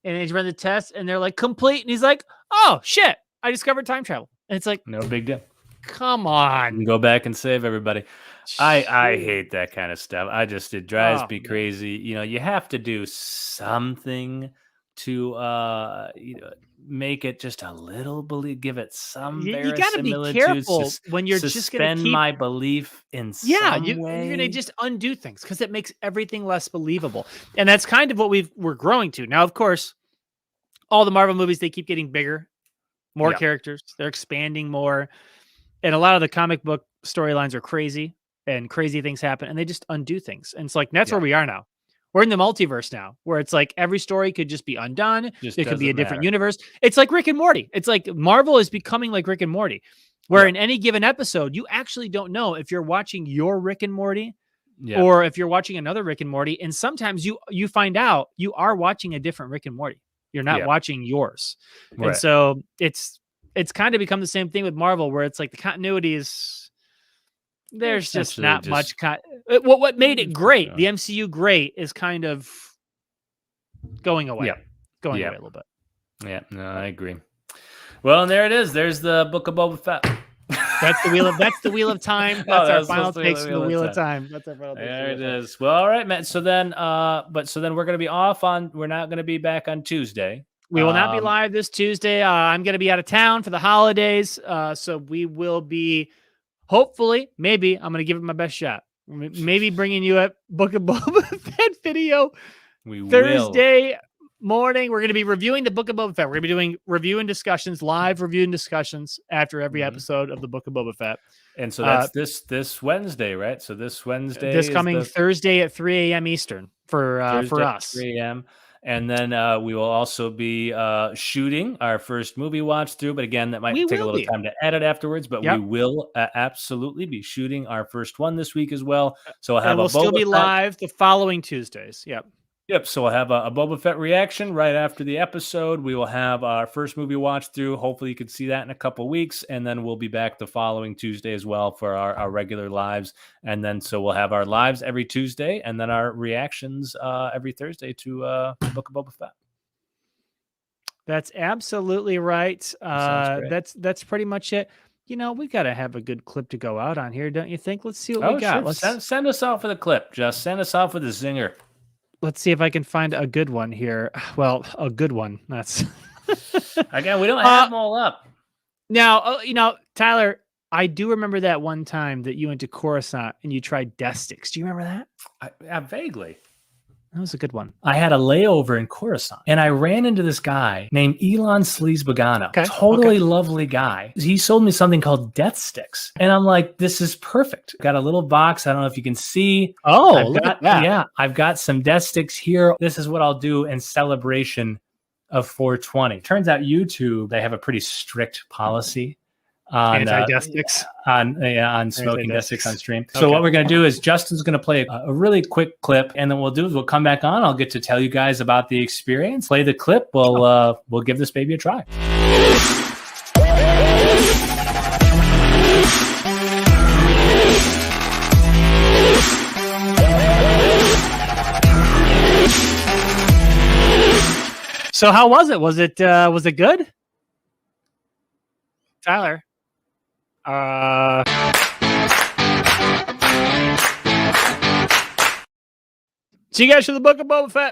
And he's run the test and they're like complete. And he's like, oh shit, I discovered time travel. And it's like, No big deal. come You on. can go back and save everybody. I hate that kind of stuff. It drives me crazy. You have to do something to make it just a little give it some You got to be verisimilitude. careful when you're just going to suspend keep my belief in Yeah, some you're way. going to just undo things because it makes everything less believable. And that's kind of what we're growing to. Now, of course, all the Marvel movies, they keep getting bigger, more characters. They're expanding more. And a lot of the comic book storylines are crazy and crazy things happen and they just undo things. And it's like, that's where we are now. We're in the multiverse now where it's like every story could just be undone. Just it could be a doesn't different matter. universe. It's like Rick and Morty. It's like Marvel is becoming like Rick and Morty, where in any given episode, you actually don't know if you're watching your Rick and Morty or if you're watching another Rick and Morty. And sometimes you find out you are watching a different Rick and Morty. You're not watching yours. Right. And so it's kind of become the same thing with Marvel where it's like the continuity is there's just not much. What made it great, the MCU great, is kind of going away. Going away a little bit. Yeah, no, I agree. Well, and there it is. There's the Book of Boba Fett. That's the wheel of time. That's our final takes from the wheel of time. That's our final takes. There it is. Well, all right, man. So then we're gonna be off on. We're not gonna be back on Tuesday. We will not be live this Tuesday. I'm gonna be out of town for the holidays. So we will be. Hopefully, maybe I'm gonna give it my best shot. Maybe bringing you a Book of Boba Fett video. Thursday morning. We're going to be reviewing the Book of Boba Fett. We're going to be doing live review and discussions after every episode of the Book of Boba Fett. And so that's this Wednesday, right? So this Wednesday, this coming Thursday at 3 a.m. Eastern for us. 3 a.m. And then we will also be shooting our first movie watch through. But again, that might take a little time to edit afterwards. But we will absolutely be shooting our first one this week as well. So we'll still be live the following Tuesdays. Yep. So we'll have a Boba Fett reaction right after the episode. We will have our first movie watch through. Hopefully you can see that in a couple weeks. And then we'll be back the following Tuesday as well for our regular lives. And then so we'll have our lives every Tuesday and then our reactions every Thursday to Book of Boba Fett. That's absolutely right. That's pretty much it. We've got to have a good clip to go out on here, don't you think? Let's see what we got. Sure. Send us off with a clip. Just send us off with a zinger. Let's see if I can find a good one here. Well, a good one. That's again, we don't have them all up. Now, Tyler, I do remember that one time that you went to Coruscant and you tried death sticks. Do you remember that? Vaguely. That was a good one. I had a layover in Coruscant and I ran into this guy named Elon Sleazebagano. Totally lovely guy. He sold me something called death sticks. And I'm like, this is perfect. Got a little box. I don't know if you can see. Look at that. Yeah, I've got some death sticks here. This is what I'll do in celebration of 420. Turns out YouTube, they have a pretty strict policy on anti-death sticks, on smoking death sticks on stream. So what we're going to do is Justin's going to play a really quick clip, and then we'll come back on. I'll get to tell you guys about the experience. Play the clip. We'll give this baby a try. So how was it? Was it good? Tyler. See you guys for the Book of Boba Fett.